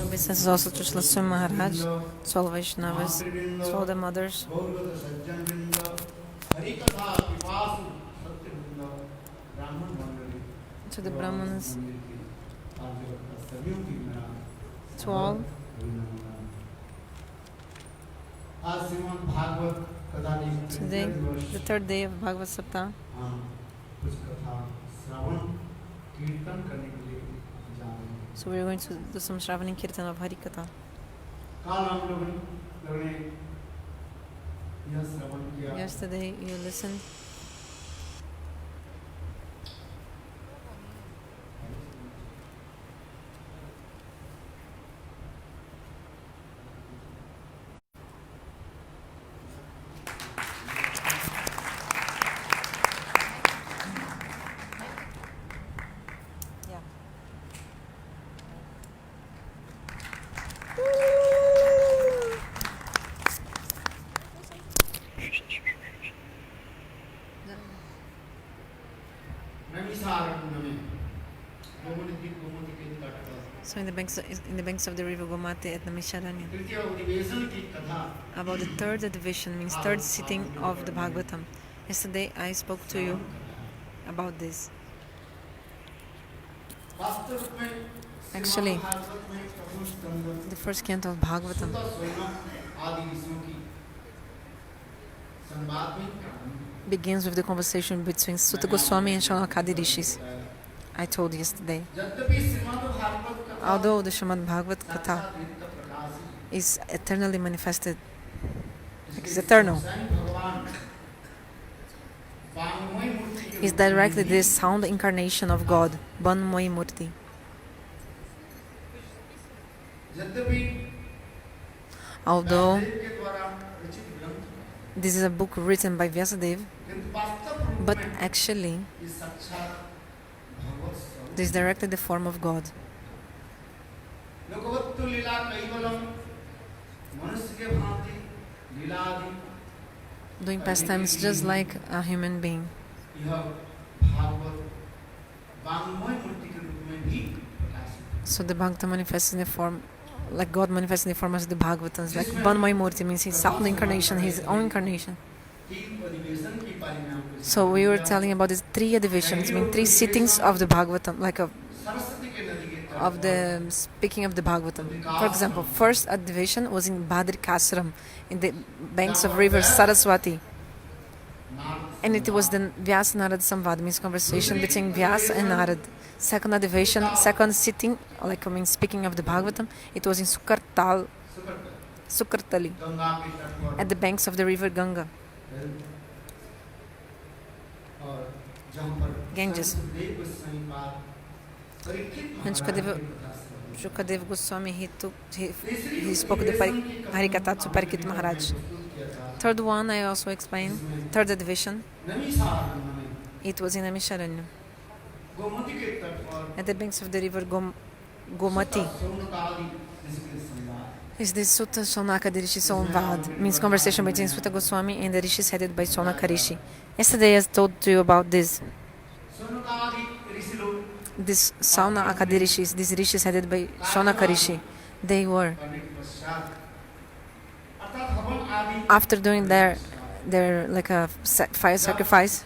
This is also to Srila Swami Maharaj, to all Vaishnavas, to all the mothers, to the Brahmanas, to all. Today, the third day of Bhagavat Saptaha, so we are going to do some Shravan and Kirtan of Harikatha. Yesterday you listened. So in the banks of the river Gomati at Namisharanya. About the third division, means third sitting of the Bhagavatam. Yesterday I spoke to you about this. Actually, the first canto of Bhagavatam begins with the conversation between Sutta Goswami and Shaunakadi Rishis. I told yesterday. Although the Srimad Bhagavat Katha is eternally manifested, like it's eternal, is directly the sound incarnation of God, Banmoyi Murti. Although this is a book written by Vyasadeva, but actually this is directly the form of God. Doing pastimes just like a human being. So the Bhagavata manifests in the form, like God manifests in the form as the Bhagavatans, like Banmoyi Murti means his sound incarnation, his own incarnation. So we were telling about these three divisions, I mean three sittings of the Bhagavatam, like of the speaking of the Bhagavatam. For example, first division was in Bhadrikashram, in the banks of river Saraswati. And it was the Vyasa Narad Samvad, means conversation between Vyasa and Narad. Second division, second sitting, like I mean speaking of the Bhagavatam, it was in Sukartali, at the banks of the river Ganga. Ganges. And Shukadev Goswami, he spoke the Harikatha to Parikshit Maharaj. Third one I also explained, third division, it was in Namisharanya, at the banks of the river Gomati. Is this Sutta Shaunakadi Rishi Samvad, means conversation between Sutta Goswami and the Rishis headed by Shaunaka Rishi. Yesterday I told you about this. This Shaunakadi Rishis, these Rishis headed by Shaunaka Rishi, they were, after doing their like a fire sacrifice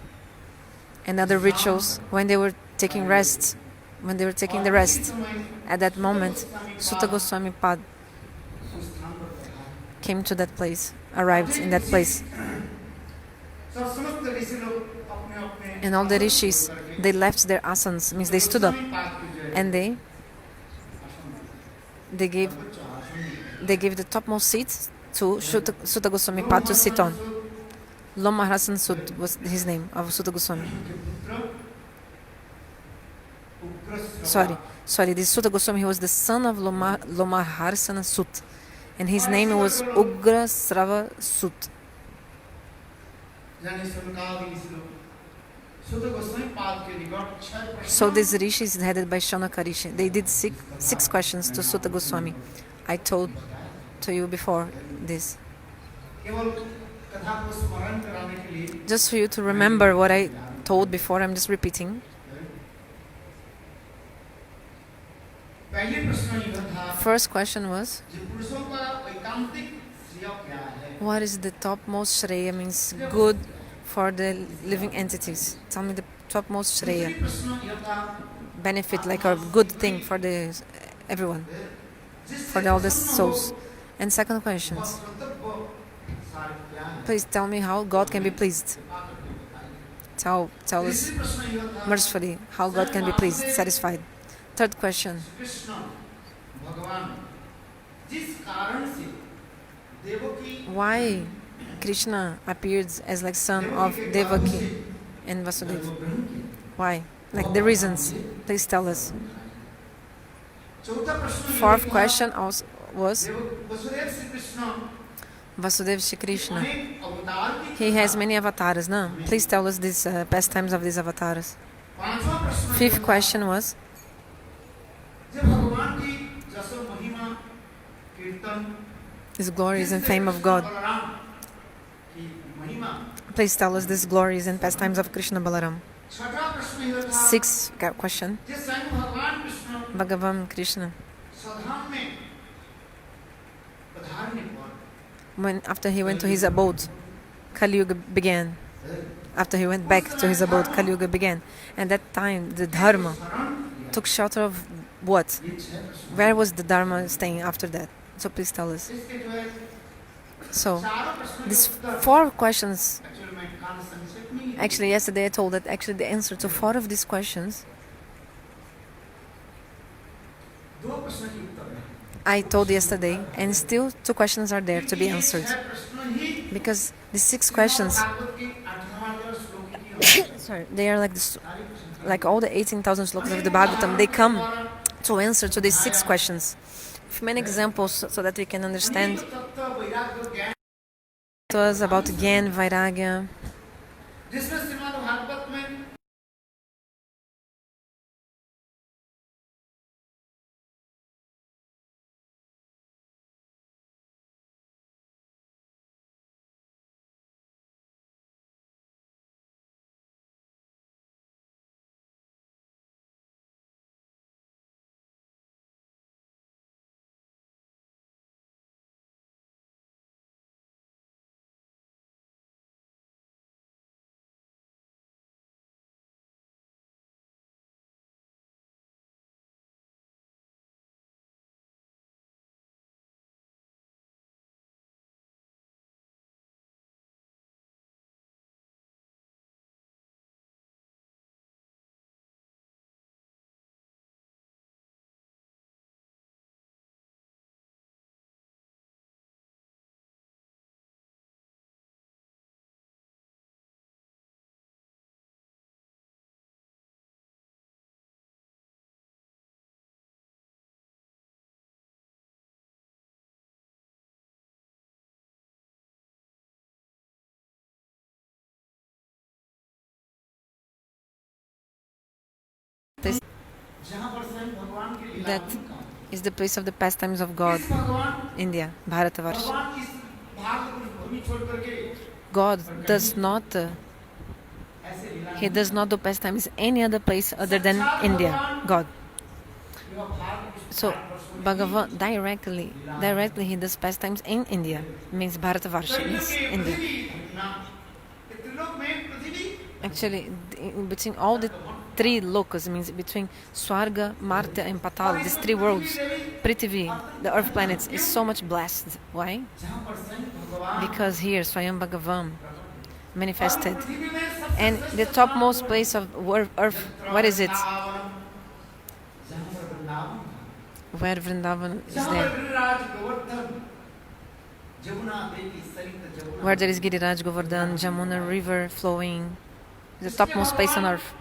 and other rituals, when they were taking rest, at that moment, Sutta Goswami Pad came to that place, arrived in that place. And all the rishis, they left their asanas, means they stood up, and they gave the topmost seat to Sutta Goswami Pad to sit on. Lomaharsan Sut was his name of Sutta Goswami. Sorry, this Sutta Goswami, he was the son of Lomaharsan Sut, and his name was Ugra Srava Sut. So this rishi is headed by Shaunaka Rishi. They did six questions to Sutta Goswami. I told to you before this. Just for you to remember what I told before, I'm just repeating. First question was, what is the topmost Shreya, means good for the living entities? Tell me the topmost Shreya, benefit, like a good thing for the everyone, for all the souls. And second question, please tell me how God can be pleased. Tell us mercifully how God can be pleased, satisfied. Third question. Why Krishna appeared as like son of Devaki and Vasudeva? Why? Like the reasons. Please tell us. Fourth question also was Vasudeva Shri Krishna. He has many avatars, no? Please tell us these pastimes of these avatars. Fifth question was His glories and fame of God. Please tell us these glories and pastimes of Krishna Balaram. Sixth question. Bhagavan Krishna. After he went to his abode, Kali Yuga began. After he went back to his abode, Kali Yuga began. And that time, the Dharma took shelter of what? Where was the Dharma staying after that? So please tell us. So, these four questions, actually yesterday I told that actually the answer to four of these questions, I told yesterday, and still two questions are there to be answered. Because the six questions, sorry, they are like all the 18,000 slokas of the Bhagavatam, they come to answer to these six questions. With many examples so that we can understand. It was about Gyan, Vairagya. That is the place of the pastimes of God, India, Bharatavarsha. God does not He does not do pastimes any other place other than India, God. So Bhagavan directly he does pastimes in India, means Bharatavarsha, means India. Actually, between all the three lokas, means between Swarga, Marta and Patal, these three worlds, Prithvi, the earth planets, is so much blessed. Why? Because here Swayam Bhagavan manifested. And the topmost place of earth, what is it? Where Vrindavan is there. Where there is Giriraj Govardhan, Jamuna river flowing, the topmost place on earth.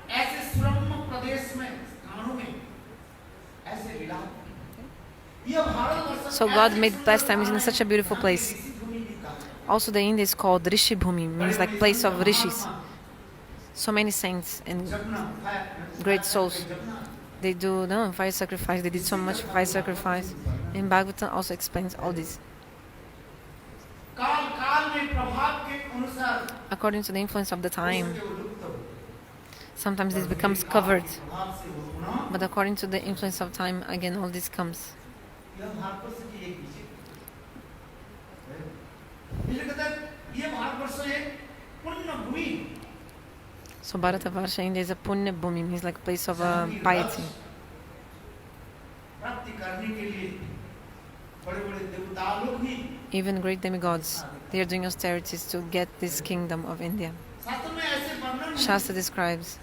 So God made pastimes in such a beautiful place. Also the India is called Rishi Bhumi, means like place of rishis. So many saints and great souls. They do fire sacrifice, they did so much fire sacrifice. And Bhagavatam also explains all this. according to the influence of the time. Sometimes this becomes covered, but according to the influence of time, again, all this comes. So Bharatavarsha India is a Punya Bhumi, means like a place of piety. Even great demigods, they are doing austerities to get this kingdom of India. Shastra describes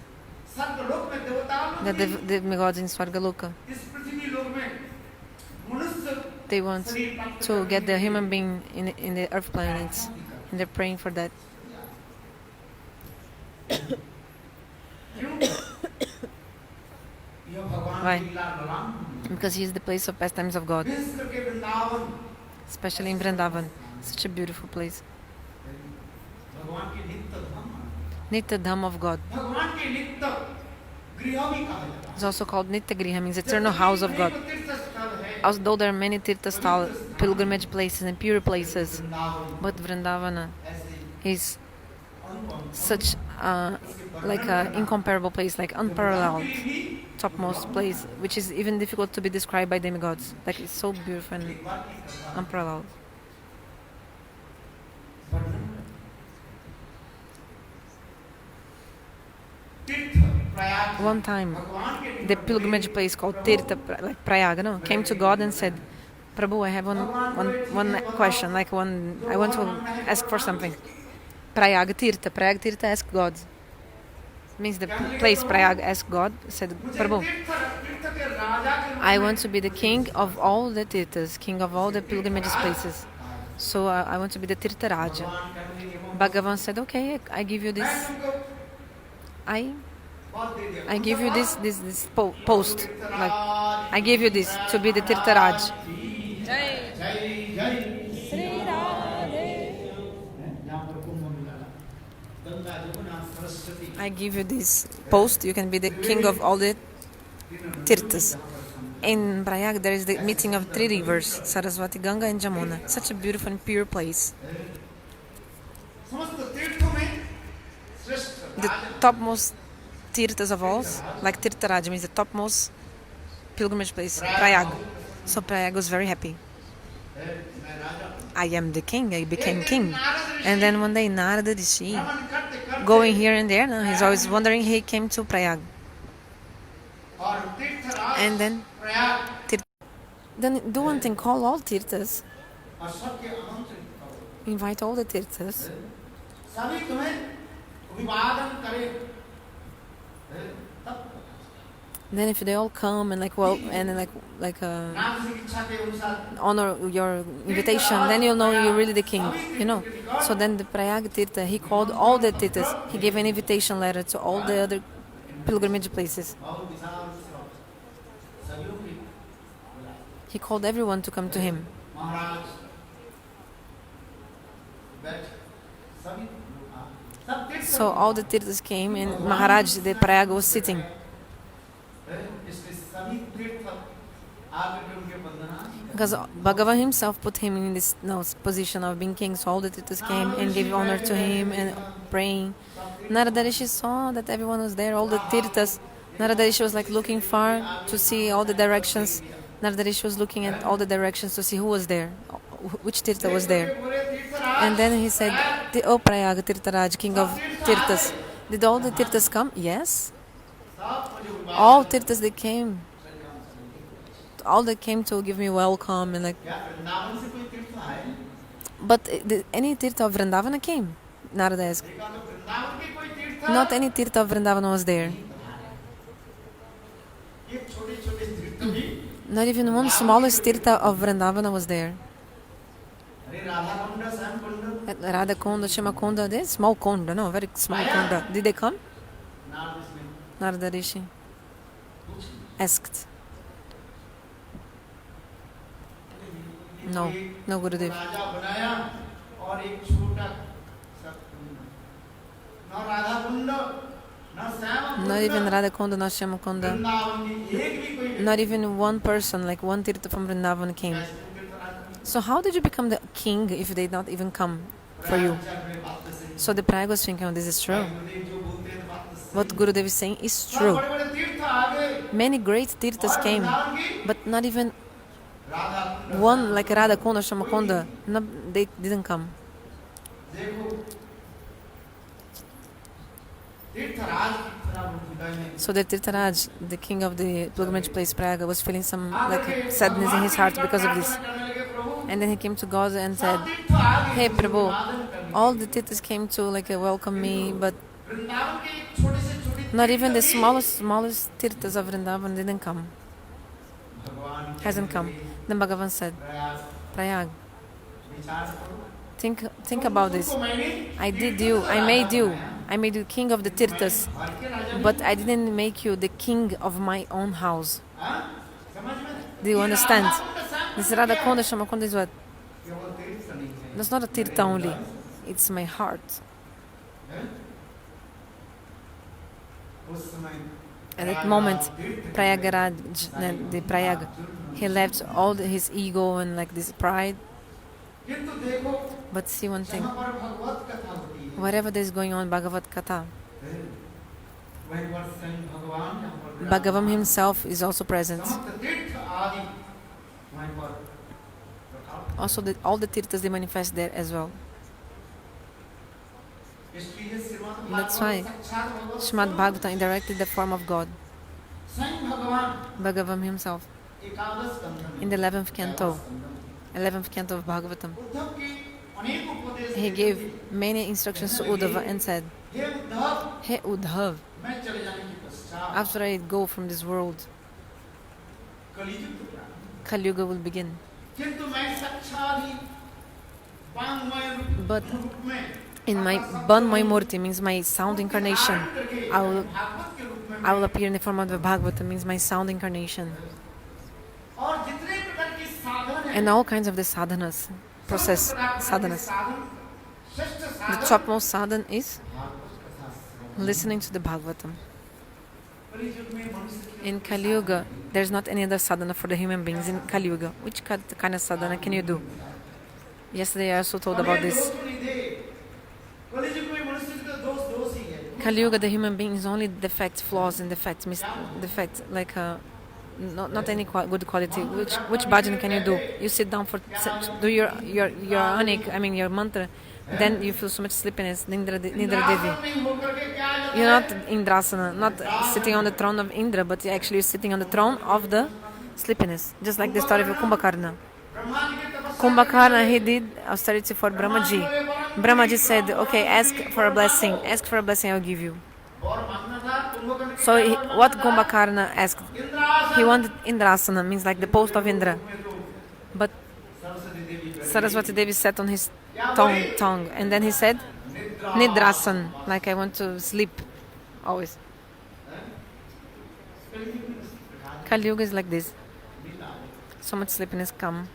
that the demigods in Swargaloka, they want to get the human being in the earth planets, and they're praying for that. Why? Because he is the place of pastimes of God, especially in Vrindavan, such a beautiful place. Nitya Dham of God. It's also called Nitya Griha, means eternal house of God. Although there are many Tirtha pilgrimage places and pure places, but Vrindavana is such like an incomparable place, like unparalleled, topmost place, which is even difficult to be described by demigods. Like it's so beautiful and unparalleled. One time, the pilgrimage place called Tirtha, like Prayaga, no, came to God and said, Prabhu, I have one question, like I want to ask for something. Prayaga Tirtha asked God. Means the place Prayaga asked God, said, Prabhu, I want to be the king of all the Tirthas, king of all the pilgrimage places. So I want to be the Tirtha Raja. Bhagavan said, okay, I give you this. I give you this post. Like I give you this to be the Tirtha Raj. I give you this post. You can be the king of all the Tirthas. In Prayag there is the meeting of 3 rivers, Saraswati, Ganga and Jamuna. Such a beautiful and pure place. The topmost Tirthas of all, like Tirtha Raj means the topmost pilgrimage place, Prayag. So Prayag was very happy. I am the king, I became king. And then one day Narada Rishi, going here and there, no, he's always wondering, he came to Prayag. And then do one thing, call all Tirthas. Invite all the Tirthas. Then if they all come and honor your invitation, then you'll know you're really the king, you know. So then the Prayag Tirtha, he called all the Tirthas. He gave an invitation letter to all the other pilgrimage places. He called everyone to come to him. So all the Tirthas came and Maharaj, the Prayag, was sitting. Because Bhagavan himself put him in this position of being king, so all the Tirthas came and gave honor to him and praying. Narada Rishi saw that everyone was there, all the Tirthas. Narada Rishi was like looking far to see all the directions. Narada Rishi was looking at all the directions to see who was there, which Tirtha was there. And then he said, O Prayaga Tirtha Raj, king of Tirthas, did all the Tirthas come? Yes. All Tirthas, they came. All they came to give me welcome and like. But any Tirtha of Vrindavana came? Narada asked. Not any Tirtha of Vrindavana was there. Not even one smallest Tirtha of Vrindavana was there. At Radha Konda, Shima Konda, they small Konda, no, very small Konda. Did they come? Narada Rishi asked. No, no Gurudev. Not even Radha Konda, not Shama Konda. Not even one person, like one Tirtha from Vrindavan came. So how did you become the king if they not even come? for you. So the Prayag was thinking, oh, this is true. What Gurudev is saying is true. Many great tirthas came, but not even one like Radha Kunda, Shamakonda, no, they didn't come. So the Tirtharaj, the king of the pilgrimage place Prayaga, was feeling some like sadness in his heart because of this. And then he came to God and said, "Hey Prabhu, all the Tirthas came to like welcome me, but not even the smallest Tirthas of Vrindavan didn't come. Hasn't come." Then Bhagavan said, "Prayag, think about this. I made you king of the Tirthas, but I didn't make you the king of my own house." Do you understand? This Radha Konda Shamakonda is what? That's not a Tirtha only. It's my heart. At that moment, Prayagaraj, the Prayag, he left all his ego and like this pride. But see one thing, whatever is going on, Bhagavat Katha, Bhagavan himself is also present. Also, all the tirthas, they manifest there as well. That's why Srimad Bhagavatam indirectly the form of God. Bhagavan himself, in the 11th canto of Bhagavatam, he gave many instructions to Uddhava and said, "Hey Uddhav, after I go from this world, Kali Yuga will begin. But in my Banmay Murti, means my sound incarnation, I will appear in the form of the Bhagavata, means my sound incarnation. And all kinds of the sadhanas, process sadhanas. The topmost sadhana is listening to the Bhagavatam. In Kali Yuga, there's not any other sadhana for the human beings in Kali Yuga. Which kind of sadhana can you do? Yesterday I also told about this. Kali Yuga, the human being is only defects, flaws and defects, like not any good quality. Which bhajan can you do? You sit down for do your anik, your mantra, then you feel so much sleepiness. Nidra Devi. You're not Indrasana, not sitting on the throne of Indra, but actually you're sitting on the throne of the sleepiness. Just like the story of Kumbhakarna. Kumbhakarna, he did austerity for Brahmaji. Brahmaji said, "Okay, ask for a blessing, I'll give you." So what Kumbhakarna asked? He wanted Indrasana, means like the post of Indra. But Saraswati Devi sat on his tongue, and then he said, "Nidrasan," like I want to sleep always. Kali Yuga is like this. So much sleepiness come.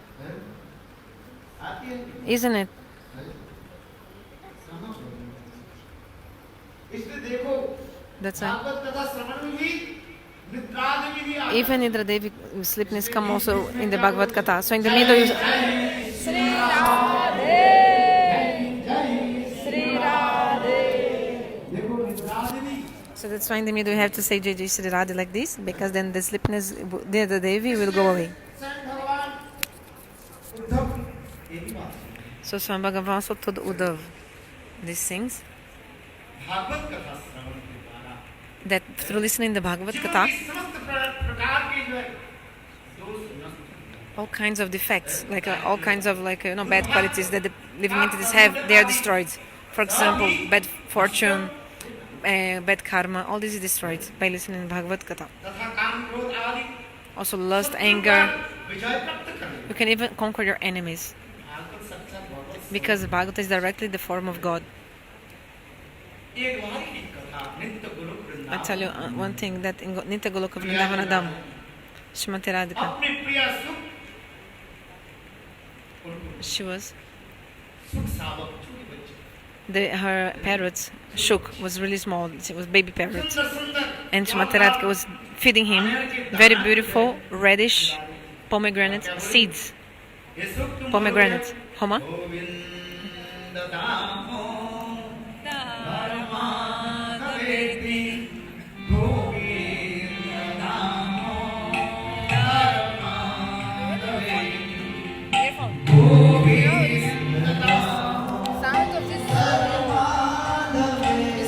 Isn't it? That's why. Even Nidra Devi sleepiness come also in the Bhagavad Katha. So in the middle you... So that's why in the middle you have to say Jai Jai Shri Radhe like this, because then the sleepiness, Nidra Devi will go away. So Swami Bhagavan also told Uddhav these things, that through listening to the Bhagavad Katha, all kinds of defects, like all kinds of bad qualities that the living entities have, they are destroyed. For example, bad fortune, bad karma, all this is destroyed by listening to Bhagavad Katha. Also lust, anger. You can even conquer your enemies, because Bhagavata is directly the form of God. I tell you one thing, that in Nitya Goloka Vrindavanadam, Srimati Radhika, she was, her parrot, Shuk, was really small. It was baby parrot. And Srimati Radhika was feeding him very beautiful reddish pomegranate seeds. Pomegranate. Homa? It's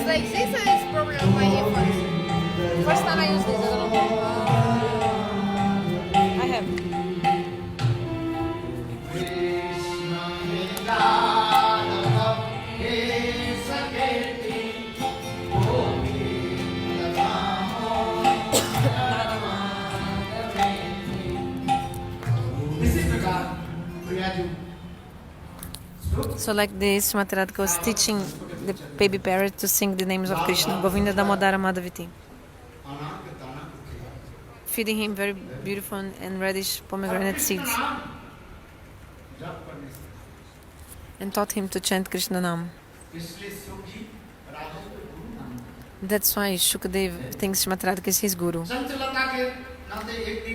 like this is problem of my earphones. First time I use this, I don't know. I have. So like this, Srimati Radhika was teaching the baby parrot to sing the names of Krishna, Govinda, Damodara, Madhaviti. Feeding him very beautiful and reddish pomegranate seeds. And taught him to chant Krishna Nam. That's why Shukadev thinks Srimati Radhika is his guru.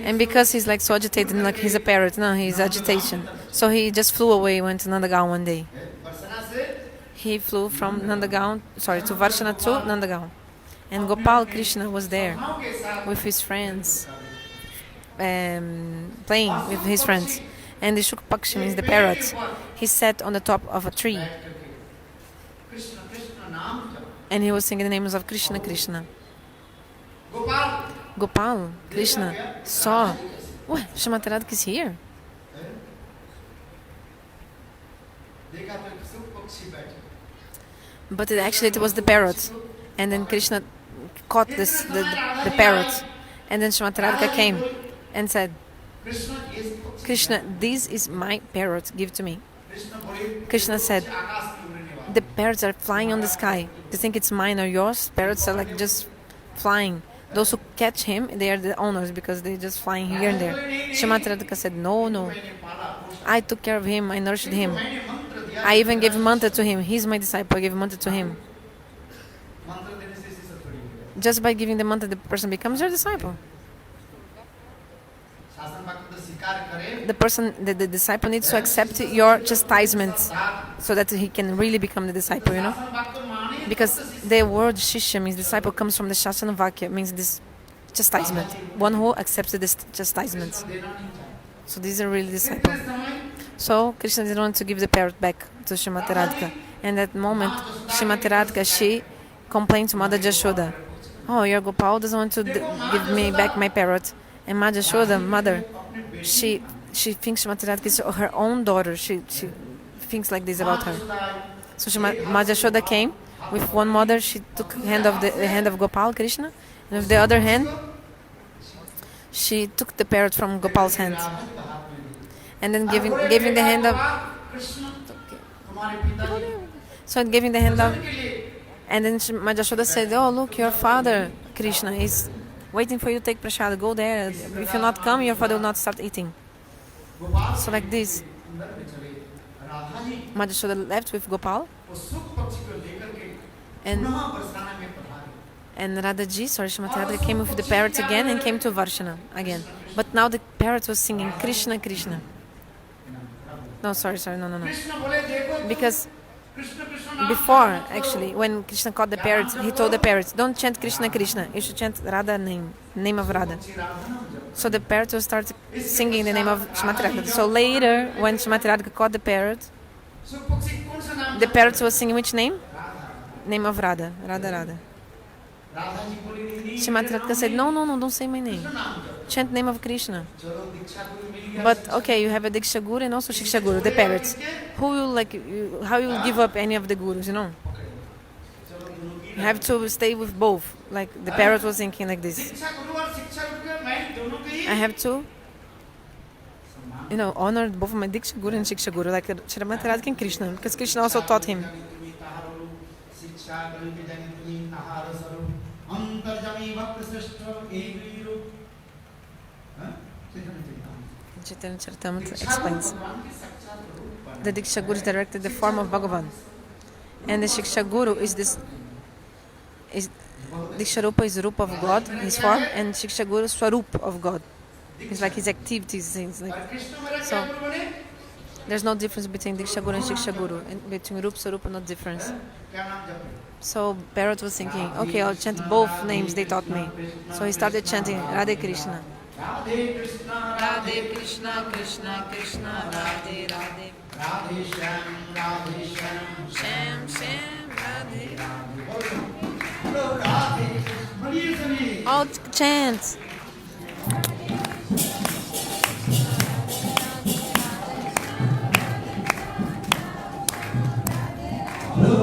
And because he's like so agitated, like he's a parrot, no, he's agitation. So he just flew away, went to Nandagaon one day. He flew from to Varshana to Nandagaon. And Gopal Krishna was there with his friends, playing with his friends. And the Shukpakshi means the parrot. He sat on the top of a tree. And he was singing the names of Krishna, Krishna. Gopal, Krishna, saw, oh, Srimati Radhika is here. But it was the parrot. And then Krishna caught the parrot. And then Srimati Radhika came and said, Krishna, this is my parrot, give to me. Krishna said, the parrots are flying on the sky. Do you think it's mine or yours? Parrots are like just flying. Those who catch him, they are the owners because they're just flying here and there. Srimati Radhika said, no. I took care of him, I nourished him. I even gave mantra to him. He's my disciple, I gave mantra to him. Just by giving the mantra, the person becomes your disciple. The disciple needs to accept your chastisements so that he can really become the disciple, you know? Because the word Shishya means disciple comes from the Shasana Vakya, means this chastisement. One who accepts this chastisement. So these are really disciples. So Krishna didn't want to give the parrot back to Srimati Radhika. And at that moment, Srimati Radhika, she complained to Mother Jashoda. Oh, your Gopal doesn't want to give me back my parrot. And Mother Jashoda, mother, she thinks Srimati Radhika is her own daughter. She thinks like this about her. So Mother Jashoda came with one mother. She took the hand of Gopal Krishna, and with the other hand, she took the parrot from Gopal's hand, and then giving the hand of. So giving the hand of, and then Mother Jashoda said, "Oh, look, your father Krishna is waiting for you to take prasad. Go there. If you not come, your father will not start eating." So like this, Mother Jashoda left with Gopal, and Radhaji, Srimati Radhika came with the parrot again and came to Varshana again. But now the parrot was singing Krishna, Krishna. No, no. Because before, actually, when Krishna caught the parrot, he told the parrot, don't chant Krishna, Krishna. You should chant Radha name of Radha. So the parrot will start singing the name of Srimati Radhika. So later, when Srimati Radhika caught the parrot was singing which name? Name of Radha. Radha. Srimati Radhika said, no, don't say my name. Chant name of Krishna. But okay, you have a Diksha Guru and also Shiksha Guru, the parrots. How you will give up any of the gurus, you know? You have to stay with both. Like the parrot was thinking like this. I have to, honor both of my Diksha Guru and Shiksha Guru, like Srimati Radhika and Krishna, because Krishna also taught him. Chaitanya Charitamrita explains. The Diksha Guru is directed the form of Bhagavan. And the Shiksha Guru is Diksha Rupa is the Rupa of God, his form, and Shiksha Guru is Swarup of God. It's like his activities, things like so. There's no difference between Diksha Guru and Shiksha Guru, and between Rupa Sarupa, no difference. So Parrot was thinking, okay, I'll chant both names they taught me. So he started chanting Radhe Krishna. Radhe Krishna, Radhe Krishna, Krishna Krishna, Radhe Radhe. Radhe Shyam, Radhe Shyam, Shyam Shyam, Radhe Radhe. All chant.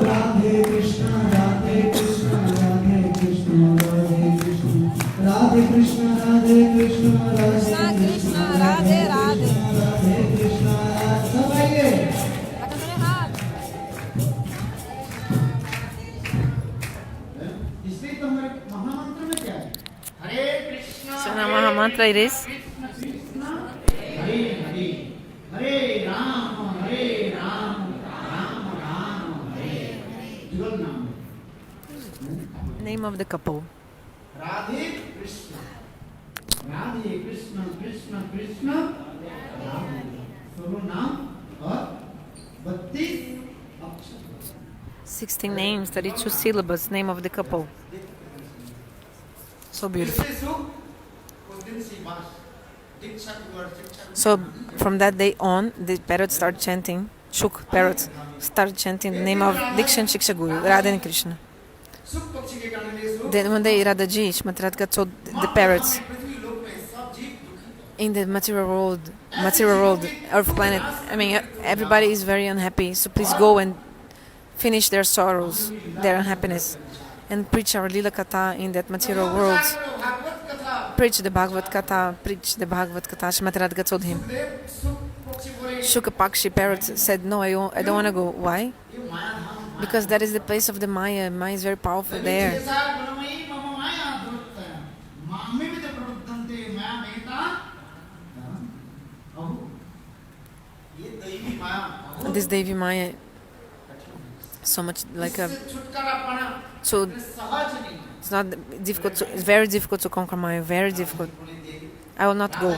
Radhe Krishna, Radhe Krishna, Radhe Krishna, Radhe Krishna, Radhe Krishna, Radhe Krishna, Radhe Krishna, Radhe Radhe, Radhe Krishna, सब आइए। इसलिए तो हमारे महामंत्र में क्या है? हरे Krishna. So now Mahamantra it is. Hare Hare, हरे राम, राम राम, हरे जुगल नाम। Name of the couple. Radhe Krishna, Radhe Krishna, Krishna Krishna Radhe, दोनों नाम और 32 अक्षर। 16 names, 32 syllables, name of the couple. So beautiful. So from that day on, the parrots start chanting, Shuk parrots start chanting the name of Diksha and Shiksha Guru, Radha and Krishna. Then one day Radhaji, Shrimati Radhika told the parrots, in the material world, Earth planet, I mean, everybody is very unhappy, so please go and finish their sorrows, their unhappiness, and preach our Lila Katha in that material world. Preach the Bhagavat Katha, preach the Bhagavat Katha. Shrimati Radhika told him. Shuka Pakshi parrot said, no, I don't want to go. Why? Because that is the place of the Maya. Maya is very powerful there. This Devi Maya, so much like a... So it's not difficult. It's very difficult to conquer Maya. Very difficult. I will not go.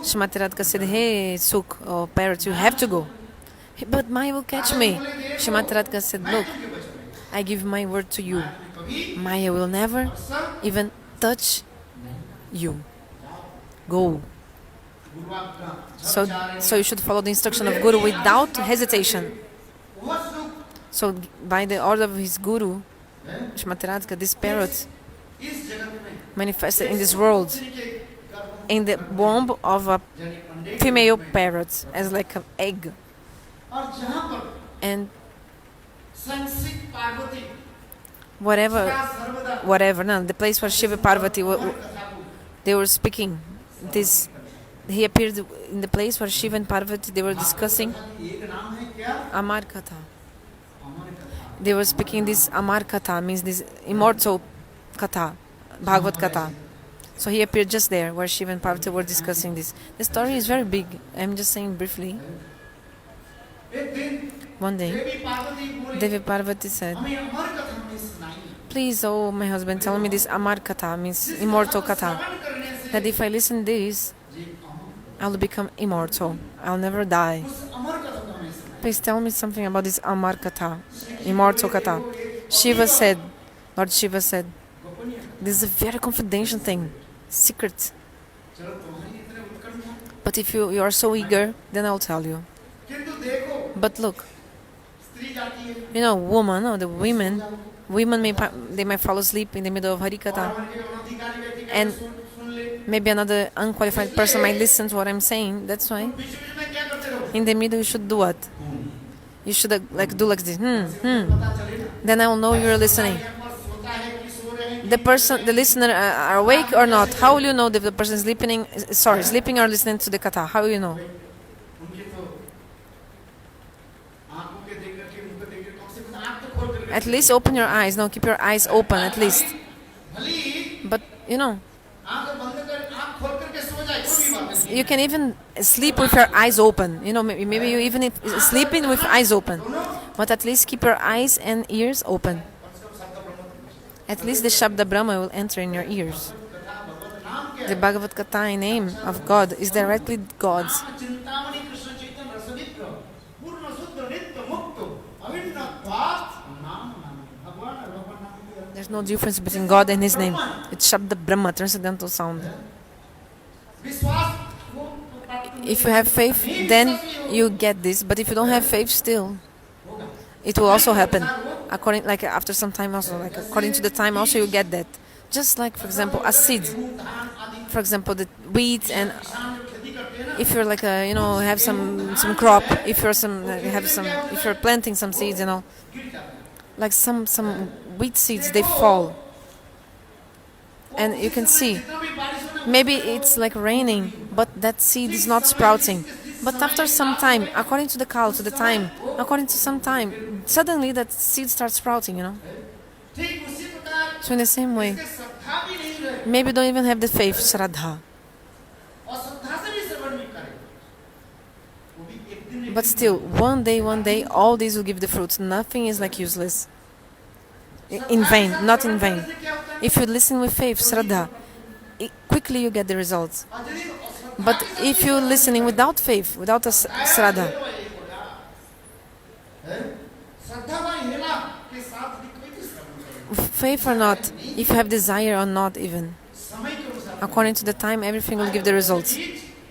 Shrimati Radhika said, hey, Suk, or parrot, you have to go. But Maya will catch me. Shrimati Radhika said, look, I give my word to you. Maya will never even touch you. Go. So you should follow the instruction of Guru without hesitation. So by the order of his Guru, Shrimati Radhika, this parrot manifested in this world in the womb of a female parrot as like an egg. And whatever, no, the place where Shiva Parvati, they were speaking this, he appeared in the place where Shiva and Parvati, they were discussing Amar Katha. They were speaking this Amar Katha, means this immortal Katha, Bhagavat Katha. So he appeared just there where Shiva and Parvati were discussing this. The story is very big. I'm just saying briefly. One day, Devi Parvati said, please, oh my husband, tell me this Amar Katha, means immortal Katha. That if I listen this, I'll become immortal. I'll never die. Please tell me something about this Amar Katha, immortal Katha. Lord Shiva said, this is a very confidential thing, secret. But if you are so eager, then I'll tell you. But look, you know, woman, or the women they might fall asleep in the middle of Harikatha, and maybe another unqualified person might listen to what I'm saying. That's why in the middle you should do what? You should do like this. Then I will know you're listening. The listener are awake or not? How will you know if the person is sleeping or listening to the katha? How will you know? At least open your eyes. No, keep your eyes open at least. But you know, you can even sleep with your eyes open. You know, maybe you even sleeping with eyes open. But at least keep your eyes and ears open. At least the Shabda Brahma will enter in your ears. The Bhagavat Katha in name of God is directly God's. There's no difference between God and His name. It's Shabda Brahma, transcendental sound. If you have faith, then you get this. But if you don't have faith, still, it will also happen. According, like after some time, also, like according to the time, also you get that. Just like, for example, a seed. For example, the wheat, and if you're like a, have some crop. If you're planting some seeds, like some wheat seeds, they fall, and you can see. Maybe it's like raining, but that seed is not sprouting. But after some time, according to the cow, to the time, according to some time, suddenly that seed starts sprouting, So in the same way, maybe you don't even have the faith, Shraddha. But still, one day, all these will give the fruits. Nothing is like useless. In vain, not in vain. If you listen with faith, Shraddha, quickly you get the results. But if you're listening without faith, without a Shraddha, faith or not, if you have desire or not even, according to the time, everything will give the results.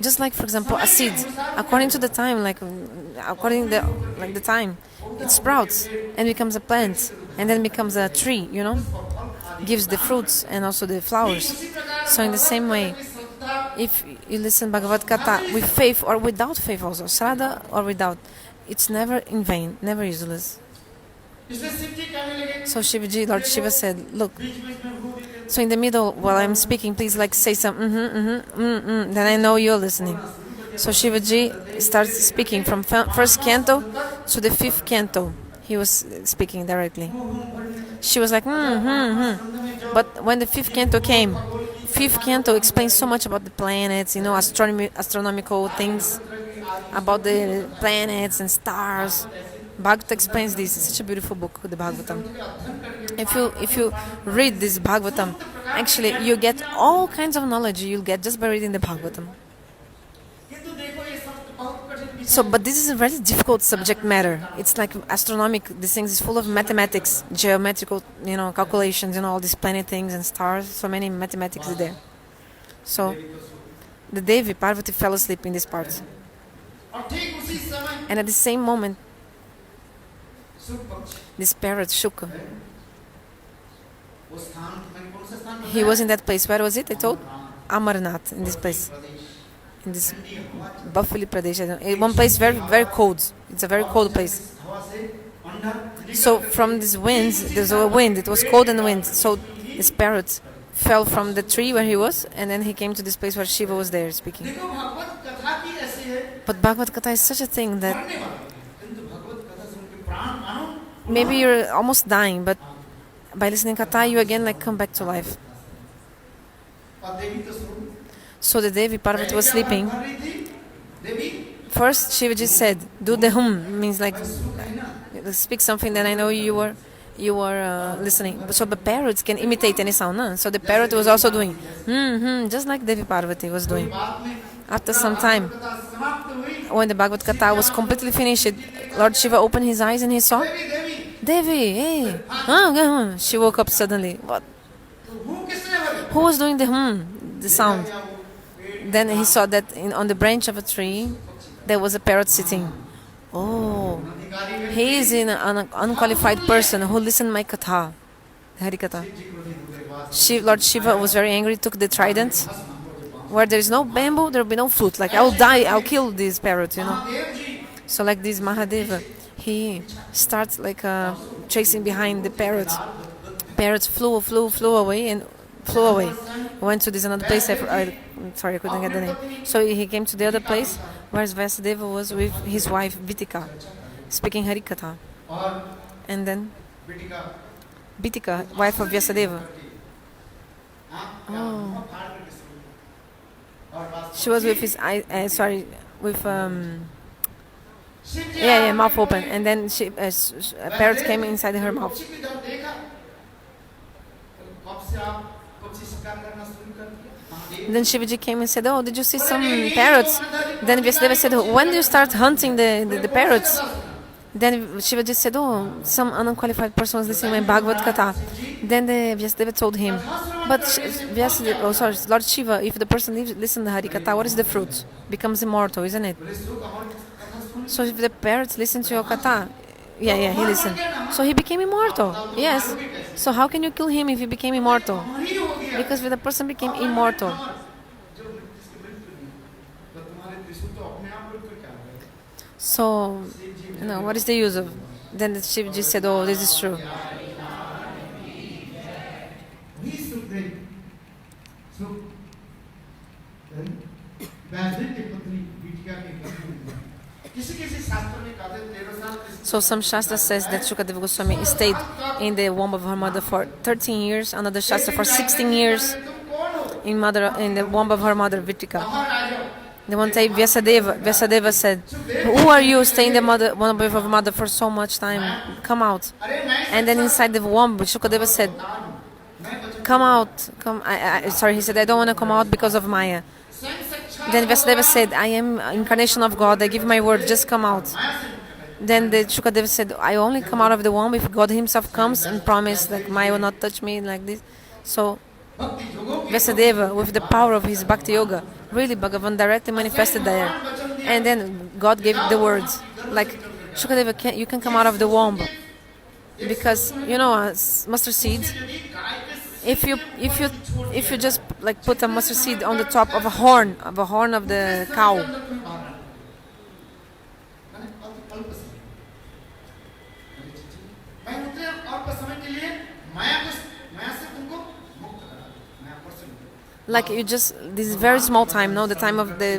Just like, for example, a seed, according to the time, the time, it sprouts and becomes a plant, and then becomes a tree, gives the fruits and also the flowers. So in the same way, if you listen Bhagavat Katha with faith or without faith also, Shraddha or without, it's never in vain, never useless. So Shivaji, Lord Shiva said, look, so in the middle, while I'm speaking, please say some then I know you're listening. So Shivaji starts speaking from first canto to the fifth canto. He was speaking directly. She was like, But when the fifth canto came, fifth canto explains so much about the planets, astronomical things, about the planets and stars. Bhagavad explains this. It's such a beautiful book, the Bhagavatam. If you read this Bhagavatam, actually you get all kinds of knowledge you'll get just by reading the Bhagavatam. So, but this is a very difficult subject matter. It's like astronomic. These things is full of mathematics, geometrical, calculations, all these planet things and stars. So many mathematics are there. So, the Devi Parvati fell asleep in this part, and at the same moment, this parrot Shuka, he was in that place. Where was it? I told Amarnath, in this place, in this Bafili Pradesh. One place very, very cold. It's a very cold place. So from these winds, there's a wind. It was cold and wind. So this parrot fell from the tree where he was, and then he came to this place where Shiva was there speaking. But Bhagavad Katha is such a thing that maybe you're almost dying, but by listening Katha, you again come back to life. So the Devi Parvati was sleeping. First, Shivaji said, "Do the means speak something that I know you were listening." So the parrots can imitate any sound, no? So the parrot was also doing just like Devi Parvati was doing. After some time, when the Bhagavad Katha was completely finished, Lord Shiva opened his eyes and he saw Devi. Hey, she woke up suddenly. What? Who was doing the sound? Then he saw that on the branch of a tree there was a parrot sitting. Oh, he is an unqualified person who listened my katha, Hari Katha. Lord Shiva was very angry, took the trident. Where there is no bamboo, there will be no fruit. I'll die, I'll kill this parrot, So like this Mahadeva, he starts chasing behind the parrot. Parrots flew away and flew away. Went to this another place. Sorry, I couldn't get the name. So he came to the other place where Vasudeva was with his wife Vitika, speaking Hari Katha. And then Vitika, wife of Vyasadeva. Oh. She was with his mouth open, and then a parrot came inside her mouth. Then Shivaji came and said, "Oh, did you see some parrots?" Then Vyasadeva said, "When do you start hunting the parrots?" Then Shivaji said, "Oh, some unqualified person was listening to my Bhagavat Katha." Then the Vyasadeva told him, "But Lord Shiva, if the person listens to Hari Katha, what is the fruit? Becomes immortal, isn't it? So if the parrots listen to your Katha, yeah, he listened. So he became immortal. Yes. So how can you kill him if he became immortal? Because the person became immortal." So, what is the use of? Then the Shivji said, "Oh, this is true." So some Shastra says that Shukadeva Goswami stayed in the womb of her mother for 13 years, another Shastra for 16 years in the womb of her mother Vitika. The one time Vyasadeva said, "Who are you staying in the womb of your mother for so much time? Come out." And then inside the womb, Shukadeva said, "Come out, come." He said, "I don't want to come out because of Maya." Then Vyasadeva said, "I am incarnation of God. I give my word. Just come out." Then the Shukadeva said, "I only come out of the womb if God Himself comes and promise that Maya will not touch me like this." So Vyasadeva, with the power of his Bhakti Yoga, really Bhagavan directly manifested there. And then God gave the words, like, "Shukadeva, you can come out of the womb." Because, mustard seed, if you just like put a mustard seed on the top of a horn of the cow, like this is very small time, the time of the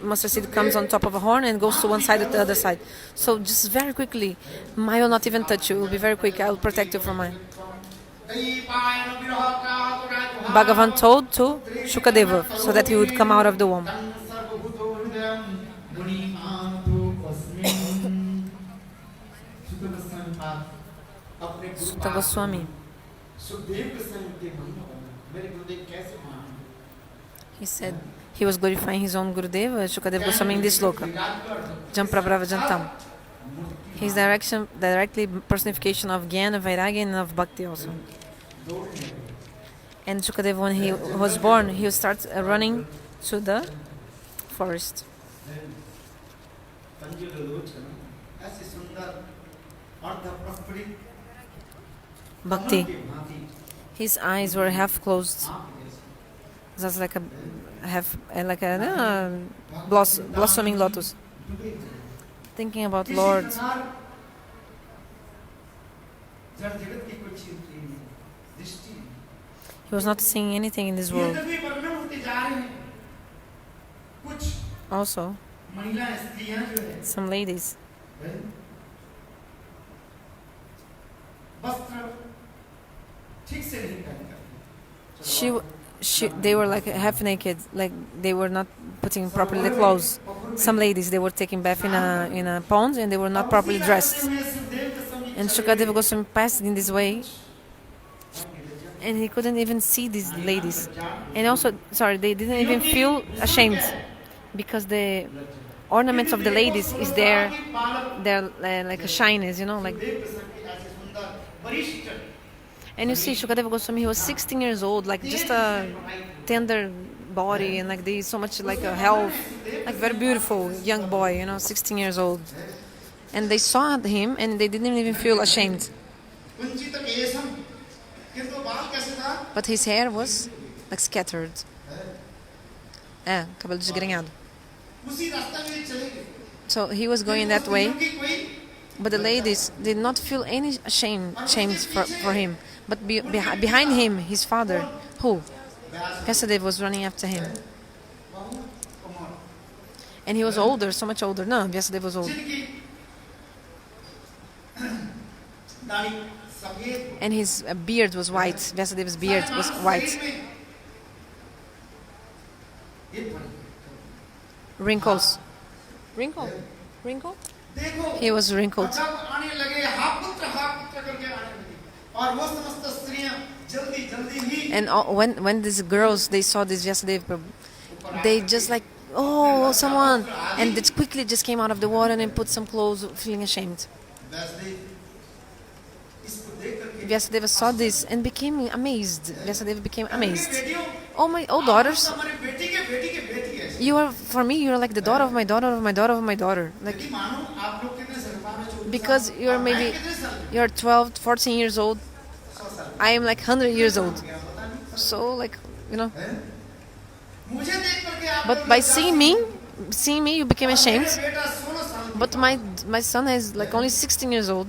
mustard seed comes on top of a horn and goes to one side or the other side. So just very quickly, Maya will not even touch you. It will be very quick. I will protect you from Maya. Bhagavan told to Shukadeva so that he would come out of the womb. Sutta Goswami. He said he was glorifying his own Gurudeva, Shukadeva Goswami, in this sloka. Jamprabrava Jantam. He's directly personification of Jnana, Vairagya, and of Bhakti also. And Shukadeva, when he was born, he starts running to the forest. Bhakti. His eyes were half closed. Just like a blossoming lotus. Thinking about Lord. He was not seeing anything in this world. Also, some ladies, they were like half naked, like they were not putting properly the clothes. Some ladies, they were taking bath in a pond and they were not properly dressed. And Shukadeva Goswami passed in this way, and he couldn't even see these ladies. And also, they didn't even feel ashamed, because the ornaments of the ladies is they're like a shyness, like. And you see, Shukadeva Goswami, he was 16 years old, like just a tender body, and like so much like a health, like very beautiful young boy, 16 years old. And they saw him and they didn't even feel ashamed. But his hair was like scattered. Cabelo desgrenhado. So he was going that way, but the ladies did not feel any shamed for him. But behind him, his father, who? Vyasadeva, was running after him. And he was older, so much older. No, Vyasadeva was old. And his beard was white. Vyasadeva's beard was white. Wrinkles. Wrinkle? He was wrinkled. And when these girls, they saw this Vyasadeva, they just like, oh, someone, and they quickly just came out of the water and put some clothes, feeling ashamed. Vyasadeva saw this and became amazed. Vyasadeva became amazed. Oh my, oh daughters, you are, for me, you are like the daughter of my daughter of my daughter of my daughter. Like, because you're maybe, you're 12, 14 years old. I am like 100 years old. So like, you know. But by seeing me, you became ashamed. But my son is like only 16 years old.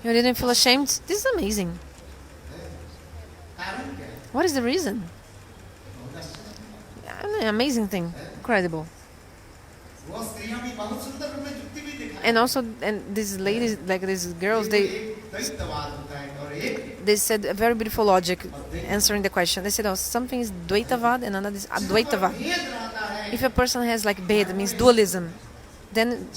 You didn't feel ashamed? This is amazing. What is the reason? Amazing thing. Incredible. And also, and these ladies, like these girls, they said a very beautiful logic answering the question. They said, oh, something is Dvaitavad and another is Advaitavad. If a person has like Bhed, means dualism, then,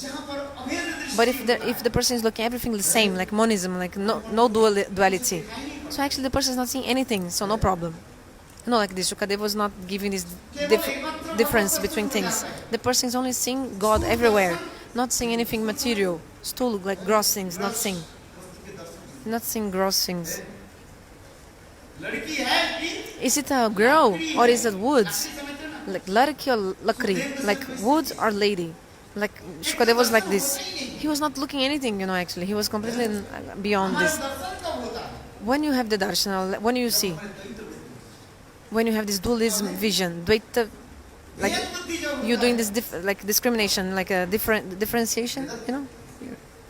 but if the person is looking everything the same, like monism, like no duality, so actually the person is not seeing anything, so no problem. No, like this, Shukadeva was not giving this difference between things. The person is only seeing God everywhere, not seeing anything material, still like gross things, not seeing gross things. Is it a girl or is it woods? Like ladki or lakri, like wood or lady? Like Shukadeva was like this. He was not looking anything, actually. He was completely beyond this. When you have the darshan, when you see, when you have this dualism vision, Dvaita, like you're doing this like discrimination, like a differentiation,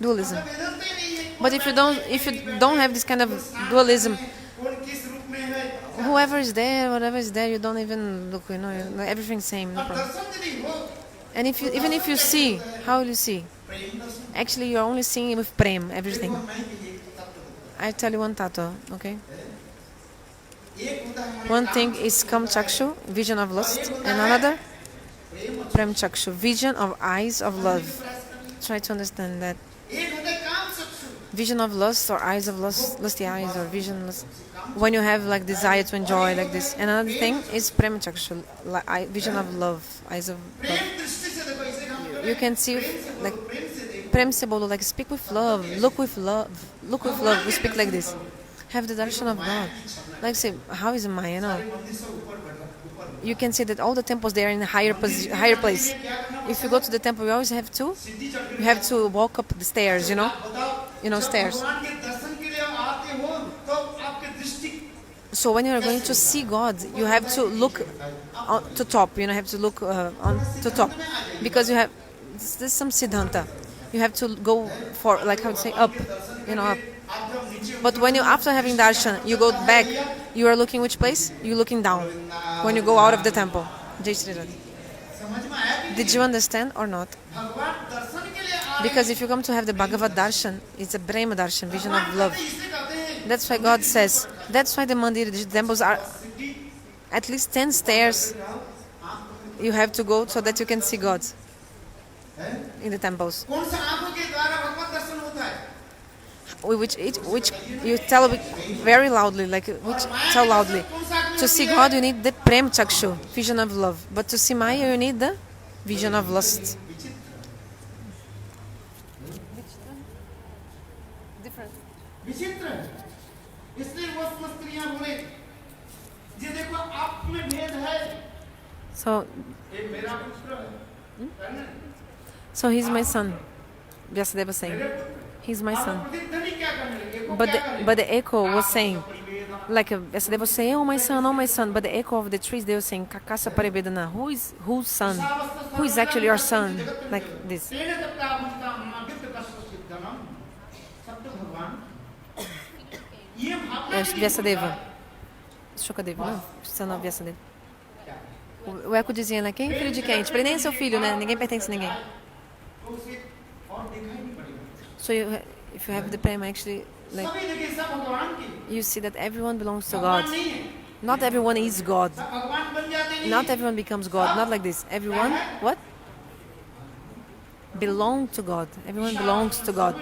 dualism. But if you don't have this kind of dualism, whoever is there, whatever is there, you don't even look, everything's same, no problem. And even if you see, how will you see? Actually, you're only seeing with prem, everything. I tell you one tattva, okay? One thing is kam chakshu, vision of lust, and another prem chakshu, vision of eyes of love. Try to understand that. Vision of lust or eyes of lust, lusty eyes or vision lust. When you have like desire to enjoy like this. And another thing is prem chakshu, vision of love, eyes of love. You can see like prem se bolo, like speak with love, look with love, we speak like this. Have the darshan of God. Like say, how is Maya? You can see that all the temples they are in a higher place. If you go to the temple, you always have to walk up the stairs, stairs. So when you are going to see God, you have to look to top. You have to look on to top, because there's some siddhanta. You have to go for, like, how to say, up, up. But when after having darshan, you go back, you are looking which place? You're looking down when you go out of the temple. Jai Shri Radha. Did you understand or not? Because if you come to have the Bhagavat darshan, it's a Brahma darshan, vision of love. That's why God says, that's why the mandir, the temples are at least 10 stairs you have to go so that you can see God in the temples. Which you tell very loudly, tell loudly. To see God, you need the prem chakshu, vision of love. But to see Maya, you need the vision of lust. Different. So he's my son. Vyasadeva saying, he's my son. But the echo was saying, like Vyasadeva was saying, oh my son. But the echo of the trees, they were saying, Kakasa Parivedana, whose son? Who is actually your son? Like this. Yes, Vyasadeva. Shukadeva, não? Son of Vyasadeva. O eco dizia, né? Quem é filho de quem? Tipo, ele nem é seu filho, né? Ninguém pertence a ninguém. So if you have the prema, actually, like, you see that everyone belongs to God. Not everyone is God. Not everyone becomes God. Not like this. Everyone, what? Belong to God. Everyone belongs to God.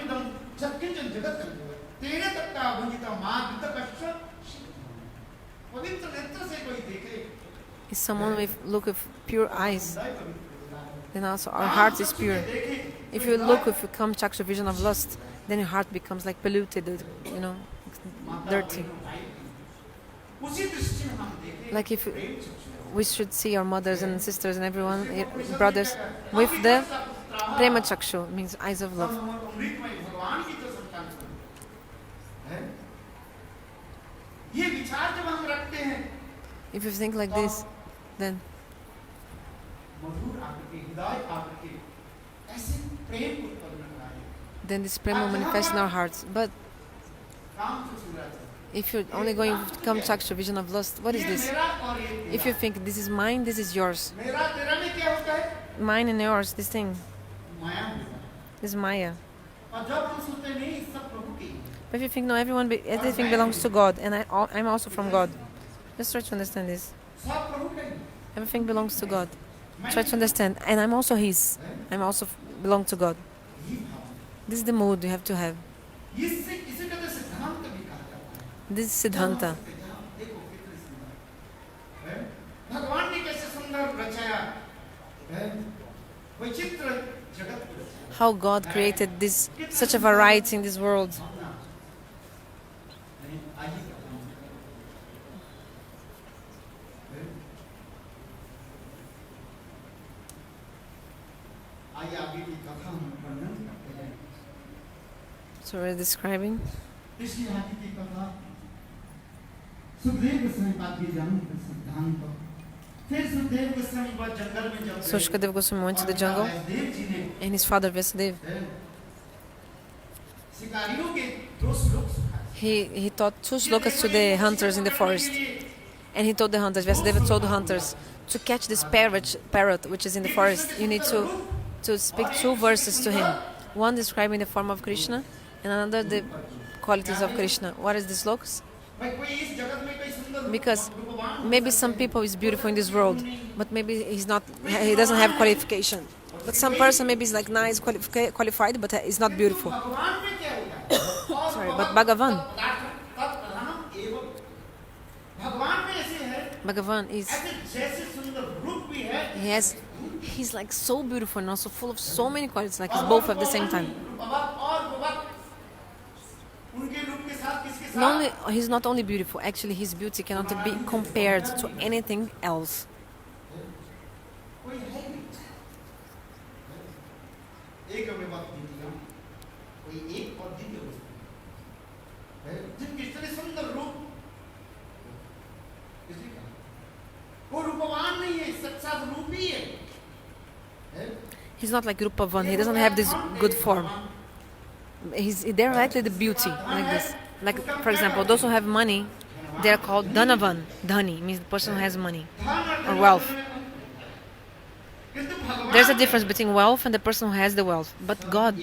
Is someone look with pure eyes. then also our heart is pure. If you look, if you come chaksha vision of lust, then your heart becomes like polluted, dirty. Like if we should see our mothers and sisters and everyone, brothers, with the prema chakshu, means eyes of love. If you think like this, then this prema will manifest in our hearts. But if you're only going to come chaksha vision of lust, what is this? If you think this is mine, this is yours. Mine and yours, this thing. This is Maya. But if you think no, everything belongs to God, and I'm also from God. Just try to understand this. Everything belongs to God. Try to understand, and I'm also His. I'm also belong to God. This is the mood you have to have. This is Siddhanta. How God created such a variety in this world. So we're describing. So Shukadeva Goswami went to the jungle, and his father Vyasadeva, he taught 2 slokas to the hunters in the forest, and he told the hunters, Vyasadeva told the hunters, to catch this parrot which is in the forest, you need to speak 2 verses to him, one describing the form of Krishna and another the qualities of Krishna. What is the slokas? Because maybe some people is beautiful in this world, but maybe he doesn't have qualification. But some person maybe is like nice, qualified, but is not beautiful. Sorry, but Bhagavan is, he's like so beautiful and also full of so many qualities, like he's both at the same time. He's not only beautiful, actually his beauty cannot be compared to anything else. He's not like Rupavan, he doesn't have this good form. He's directly the beauty, like this. Like, for example, those who have money, they are called Dhanavan. Dhani means the person who has money or wealth. There's a difference between wealth and the person who has the wealth. But God...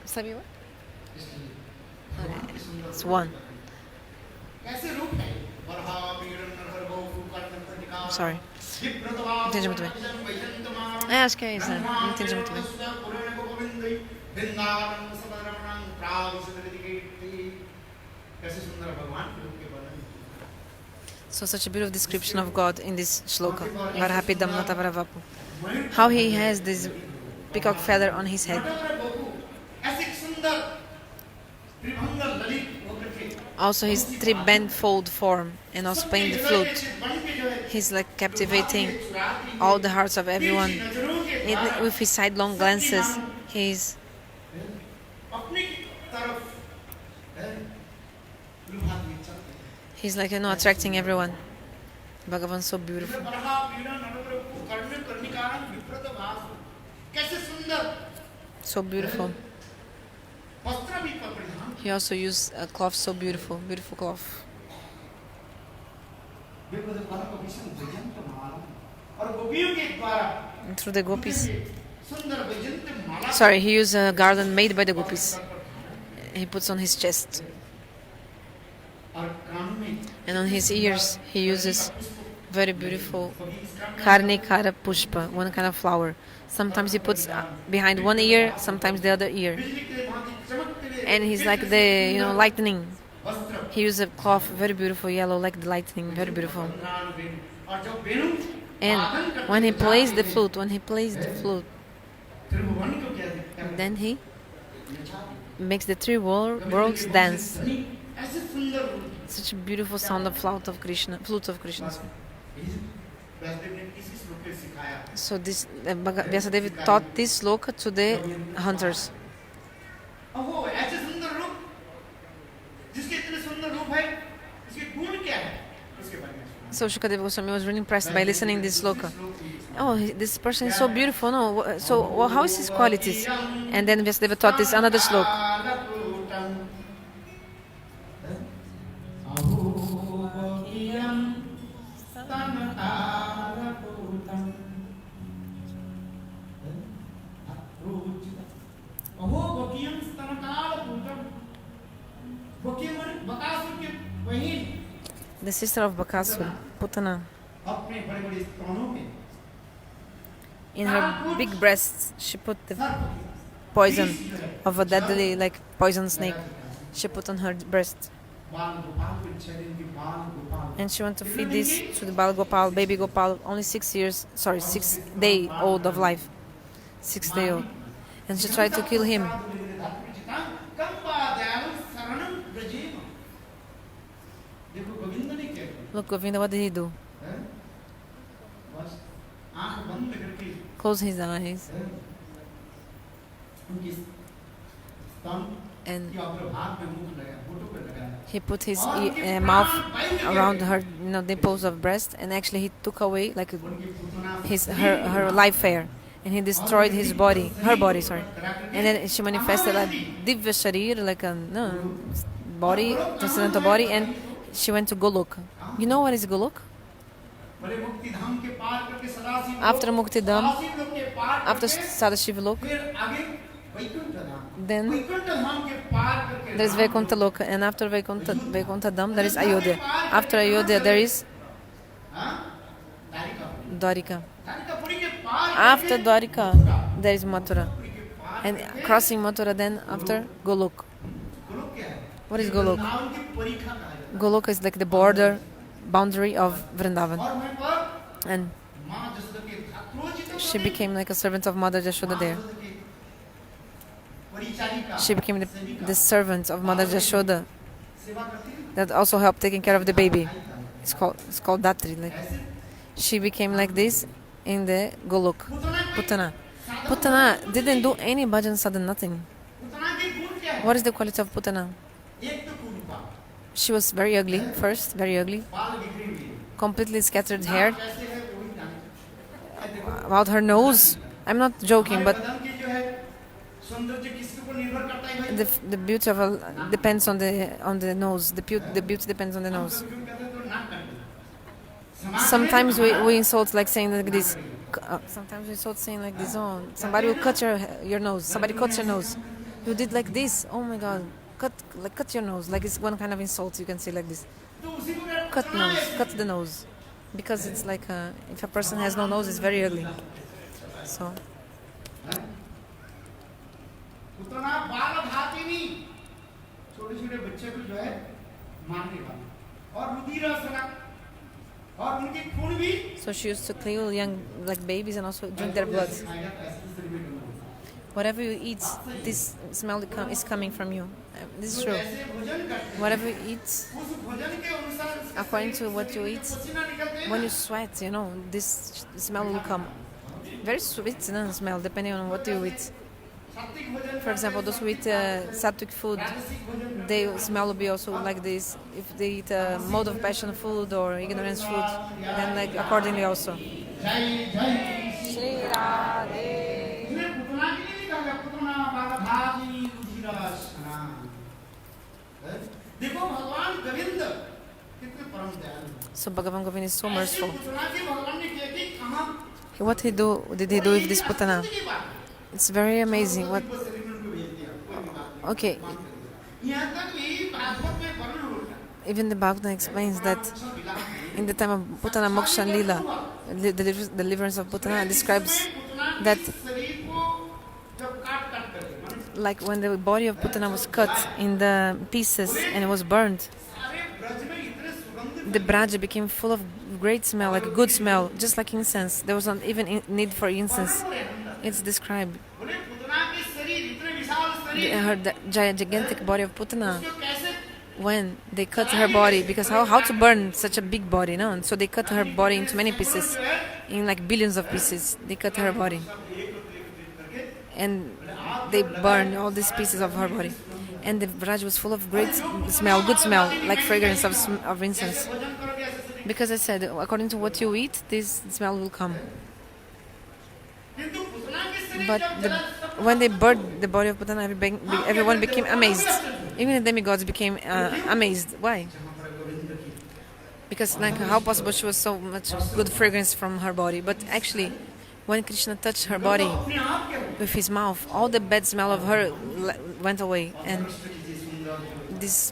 Sabi what? Okay. It's one. Sorry. Não entendi muito bem. Acho que é isso, né? Não entendi muito bem. So such a beautiful description of God in this shloka. Varhapidam Natavaravappu. How he has this peacock feather on his head. Also his 3-band-fold form, and also playing the flute. He's like captivating all the hearts of everyone. With his sidelong glances, he's like, attracting everyone. Bhagavan is so beautiful. So beautiful. He also used a cloth so beautiful, beautiful cloth. And through the gopis. Sorry, he used a garland made by the gopis. He puts on his chest. And on his ears, he uses very beautiful Karnikara Pushpa, one kind of flower. Sometimes he puts behind one ear, sometimes the other ear. And he's like the, lightning. He used a cloth, very beautiful, yellow, like the lightning, very beautiful. And when he plays the flute, then he makes the three worlds dance. Such a beautiful sound of flute of Krishna. So this Vyasadeva taught this sloka to the hunters. So Shukadeva Goswami was really impressed by listening this sloka. Oh, this person is so beautiful. No, so how is his qualities? And then Vyasadeva taught this another sloka. The sister of Bakasur, Putana, in her big breasts, she put the poison of a deadly, like poison snake. She put on her breast, and she wanted to feed this to the Bal Gopal, baby Gopal, only 6 day old of life, 6 day old, and she tried to kill him. Look, Govinda, what did he do? Close his eyes. And he put his mouth around her, nipples of breast, and actually he took away like her life hair, and he destroyed her body. And then she manifested a divya sharir, like a body, transcendental body, and she went to Golok. You know what is Golok? After Muktidam, after Sadashiva Lok, then there is Vaikuntha Loka, and after Vaikuntha Dham there is Ayodhya. After Ayodhya there is Dwarika. After Dwarika there is Mathura, and crossing Mathura then after Golok. What is Golok? Golok is like the boundary of Vrindavan, and she became like a servant of Mother Jashoda there. She became the servant of Mother Jashoda that also helped taking care of the baby. It's called Datri. Like she became like this in the Golok. Putana didn't do any bhajan sadhana, nothing. What is the quality of Putana? She was very ugly, completely scattered hair. About her nose, I'm not joking, but the beauty of depends on the nose. The beauty depends on the nose. Sometimes we insult like saying like this. Sometimes we insult saying like this. Oh, somebody will cut your nose. Somebody cuts your nose. You did like this. Oh my God. Cut your nose, like it's one kind of insult you can say like this. Cut the nose, because it's like if a person has no nose, it's very ugly. So she used to kill young like babies and also drink their blood. Whatever you eat, this smell is coming from you. This is true. Whatever you eat, according to what you eat, when you sweat, this smell will come. Very sweet smell, depending on what you eat. For example, those who eat sattvic food, their smell will be also like this. If they eat mode of passion food or ignorance food, then like accordingly also. Shri Radhe. So Bhagavan Govind is so merciful. What did he do with this Putana? It's very amazing. Okay. Even the Bhagavatam explains that in the time of Putana Moksha Lila, the deliverance of Putana describes that like when the body of Putana was cut in the pieces and it was burned, the Braja became full of great smell, like a good smell, just like incense. There was not even need for incense. It's described. Her gigantic body of Putana, when they cut her body, because how to burn such a big body, no? And so they cut her body into many pieces, in like billions of pieces. They cut her body, and they burned all these pieces of her body. And the Braj was full of great smell, good smell, like fragrance of incense. Because I said, according to what you eat, this smell will come. But when they burned the body of Putana, everyone became amazed. Even the demigods became amazed. Why? Because like how possible she was so much good fragrance from her body. But actually, when Krishna touched her body with his mouth, all the bad smell of her went away, and this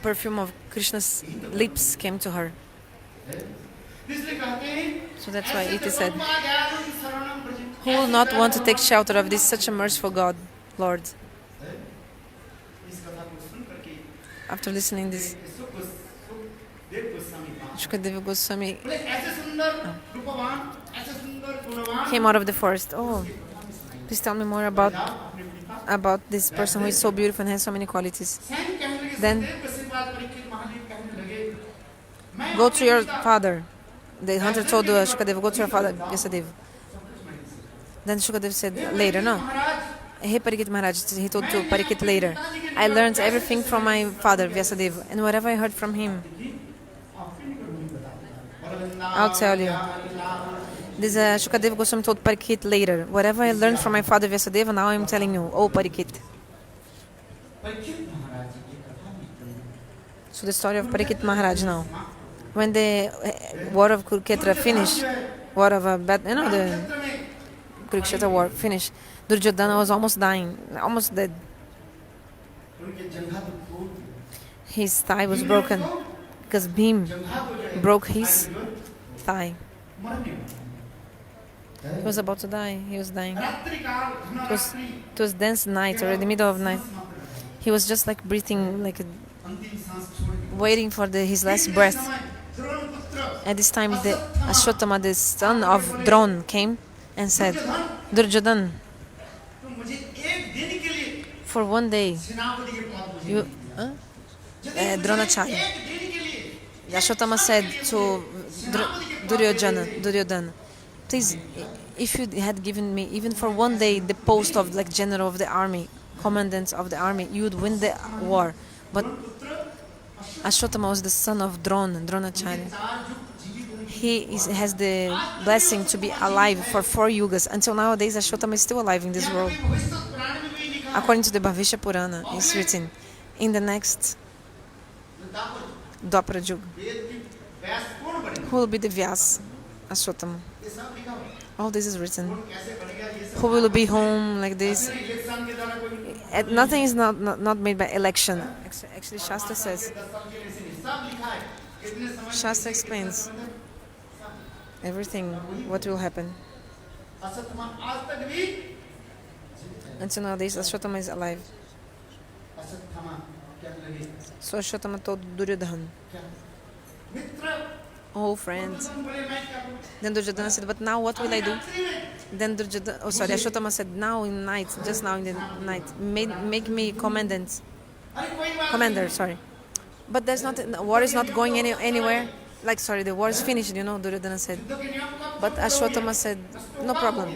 perfume of Krishna's lips came to her. So that's why it is said, who will not want to take shelter of this such a merciful God, Lord? After listening this, Shukadeva Goswami came out of the forest. Oh, please tell me more about this person who is so beautiful and has so many qualities. Then go to your father. The hunter told Shukadeva, go to your father, Vyasadeva. Then Shukadeva said later, no. Hey Parikit Maharaj, he told to Parikit later, I learned everything from my father, Vyasadeva, and whatever I heard from him, I'll tell you. This Shukadeva Goswami told Parikit later, whatever I learned from my father Vyasadeva, now I'm telling you, oh Parikit. So the story of Parikit Maharaj now. When the war of Kurukshetra finished, war of the Kurukshetra war finished, Duryodhana was almost dying, almost dead. His thigh was broken because Bhim broke his thigh. He was about to die. He was dying. It was dense night, already middle of night. He was just like breathing, like waiting for his last breath. At this time, the Ashwatthama, the son of Drona, came and said, Duryodhana, for one day, you, Dronacharya. Ashwatthama said to Duryodhana, please, if you had given me even for one day the post of like general of the army, commandant of the army, you would win the war. But Ashwatthama was the son of Dronacharya. He has the blessing to be alive for 4 yugas. Until nowadays, Ashwatthama is still alive in this world. According to the Bhavishya Purana, it's written, in the next Dwapara Yuga, who will be the Vyas? Ashwatthama. All this is written. Who will be home like this? Nothing is not made by election. Actually, Shastra says. Shastra explains everything, what will happen. Until nowadays, Ashwatthama is alive. So Ashwatthama told Duryodhana, oh friend. Then Duryodhana said, but now what will I do? Then Ashwatthama said, now in night, just now in the night, make me commander, sorry. But there's not, the war is not going anywhere. Like, sorry, the war is finished, Duryodhana said. But Ashwatthama said, no problem.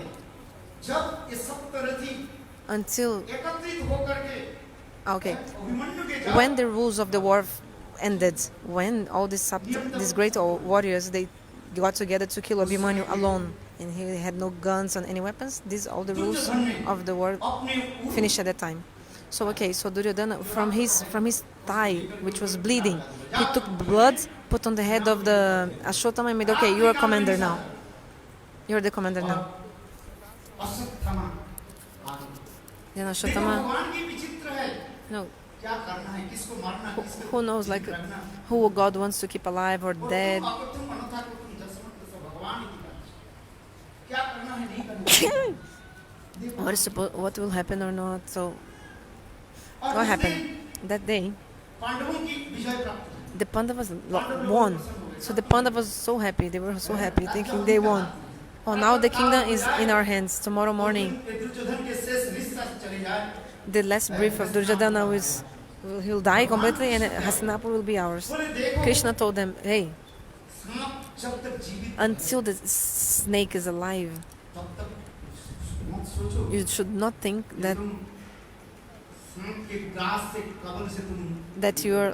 Until, okay, when the rules of the war ended, when all these great warriors, they got together to kill Abhimanyu alone, and he had no guns and any weapons, all the rules of the war finished at that time. So Duryodhana, from his thigh, which was bleeding, he took blood, put on the head of the Ashwatthama and made, okay, you're a commander now. You're the commander now. Then Ashwatthama, no, who knows, like, who God wants to keep alive or dead. What will happen or not. So what happened that day? the Pandavas won. So the Pandavas was so happy. They were so happy, thinking they won. Oh, now the kingdom is in our hands. Tomorrow morning, the last breath of Duryodhana he'll die completely, and Hastinapur will be ours. Krishna told them, hey, until the snake is alive, you should not think that you're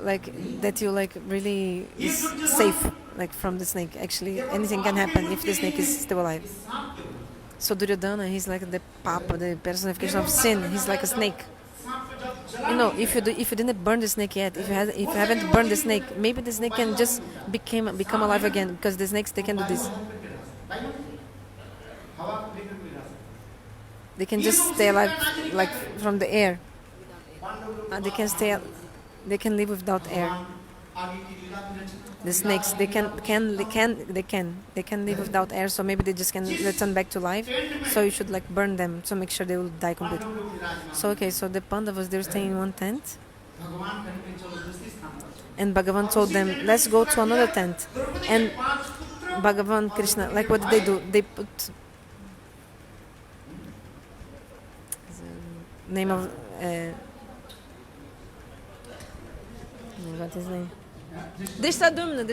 really safe, like from the snake. Actually, anything can happen if the snake is still alive. So Duryodhana, he's like the papa, the personification of sin. He's like a snake. You know, if you didn't burn the snake yet, if you haven't burned the snake, maybe the snake can just become alive again, because the snakes, they can do this. They can just stay alive, like from the air. They can live without air. The snakes, they can live without air, so maybe they just can return back to life. So you should like burn them to make sure they will die completely. So so the Pandavas, they're staying in one tent, and Bhagavan told them, let's go to another tent. And Bhagavan, Krishna, like what did they do? They put name of what is his name? Drishtadumna.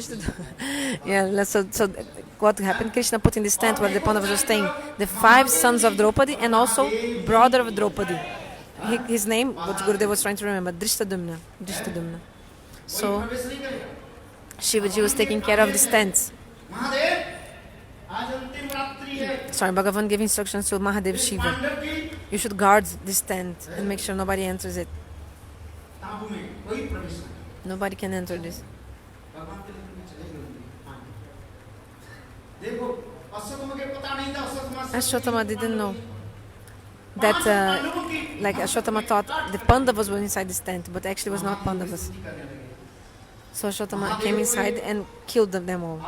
Yeah, so what happened? Krishna put in this tent where the Pandavas were staying the 5 sons of Draupadi and also brother of Draupadi. His name, what Gurudev was trying to remember, Drishtadumna. So Shivaji was taking care of this tent. Sorry, Bhagavan gave instructions to Mahadev Shiva. You should guard this tent and make sure nobody enters it. Nobody can enter this. Ashwatthama didn't know that, Ashwatthama thought the Pandavas were inside this tent, but actually was not Pandavas. So Ashwatthama came inside and killed them all.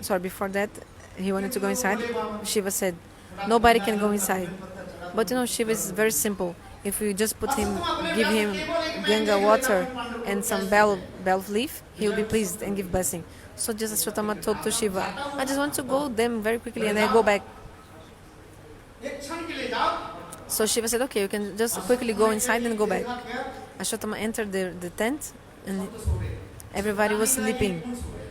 Sorry, before that, he wanted to go inside. Shiva said, nobody can go inside. But Shiva is very simple. If you just give him Ganga water and some bell leaf, he will be pleased and give blessing. So just Ashwatthama told to Shiva, I just want to go them very quickly and I go back. So Shiva said, okay, you can just quickly go inside and go back. Ashwatthama entered the tent and everybody was sleeping.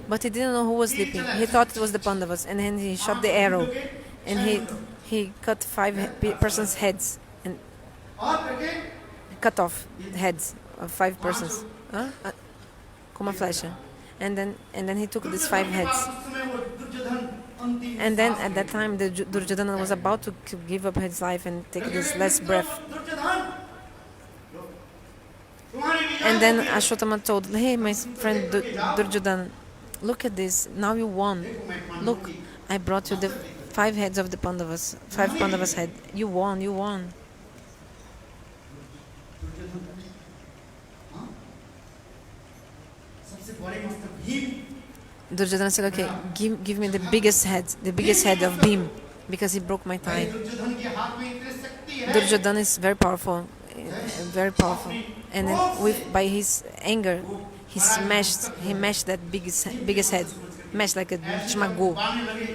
But he didn't know who was sleeping. He thought it was the Pandavas, and then he shot the arrow and he cut 5 persons' heads. Cut off heads of 5 persons, com uma flecha, and then he took these 5 heads, and then at that time the Duryodhana was about to give up his life and take this last breath, and then Ashwatthama told, hey, my friend Duryodhana, look at this, now you won. Look, I brought you the 5 heads of the Pandavas, 5 Pandavas' head. You won. Duryodhana said, okay, give me the biggest head of Bhim, because he broke my thigh. Duryodhana is very powerful, and then by his anger, he mashed that biggest head, mashed like a chmago.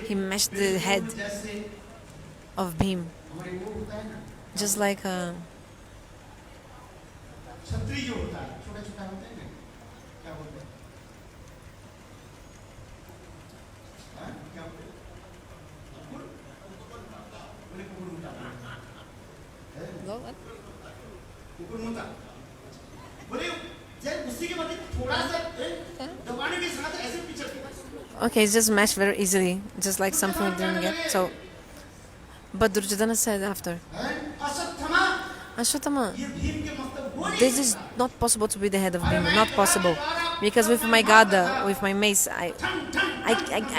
He mashed the head of Bhim, just like a. Okay, it's just mashed very easily, just like something we didn't get. So, but Duryodhana said after, Ashwatthama, this is not possible to be the head of Bhima, not possible, because with my gada, with my mace, I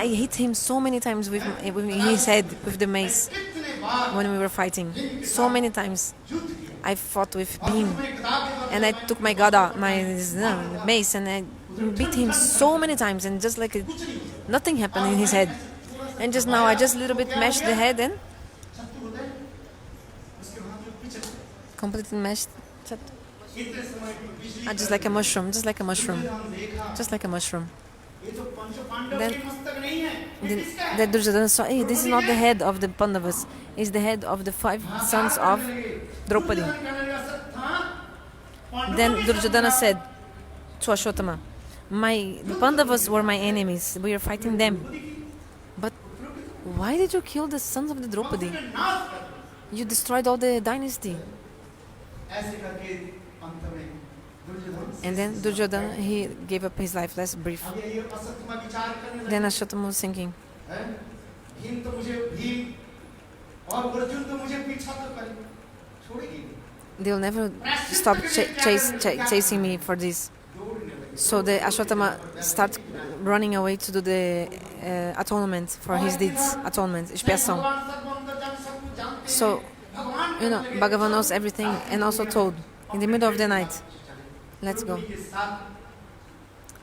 hit him so many times with his head, with the mace, when we were fighting, so many times. I fought with Bhim, and I took my gada, my mace, and I beat him so many times, and just like nothing happened in his head. And just now I just a little bit mashed the head and completely mashed. इतने समय बिजली just like a mushroom, just like a mushroom, Duryodhan देखा just like a mushroom. ये तो पंच Pandav Then- के मस्तक नहीं है ये Then किसका है that Duryodhana saw, hey, this is not the head of the Pandavas, it's the head of the 5 sons of Draupadi. Duryodhan कहने लगा सत्ता पांडवों Then के Duryodhana साथ said to Ashwatthama, the Pandavas were my enemies, we are fighting them. But why did you kill the sons of the Draupadi? उसने नाश कर दिया। You destroyed all the dynasty. ऐसे करके अंत में Duryodhan And then Duryodhana, he gave up his life, let's brief. अब ये असत्य में विचार करने लगे Then Ashwatthama was thinking, हैं? भीम तो मुझे भीम और अर्जुन तो मुझे पीछा तो करे छोड़ेगी नहीं। they'll never stop chasing me for this. दौड़ने लगे So the Ashwatthama start running away to do the atonement for his deeds, atonement, expiação. भगवान सर्व अंतर्यामी सब कुछ जानते हैं। So, भगवान you know, Bhagavan knows everything and also told, in the middle of the night, let's go.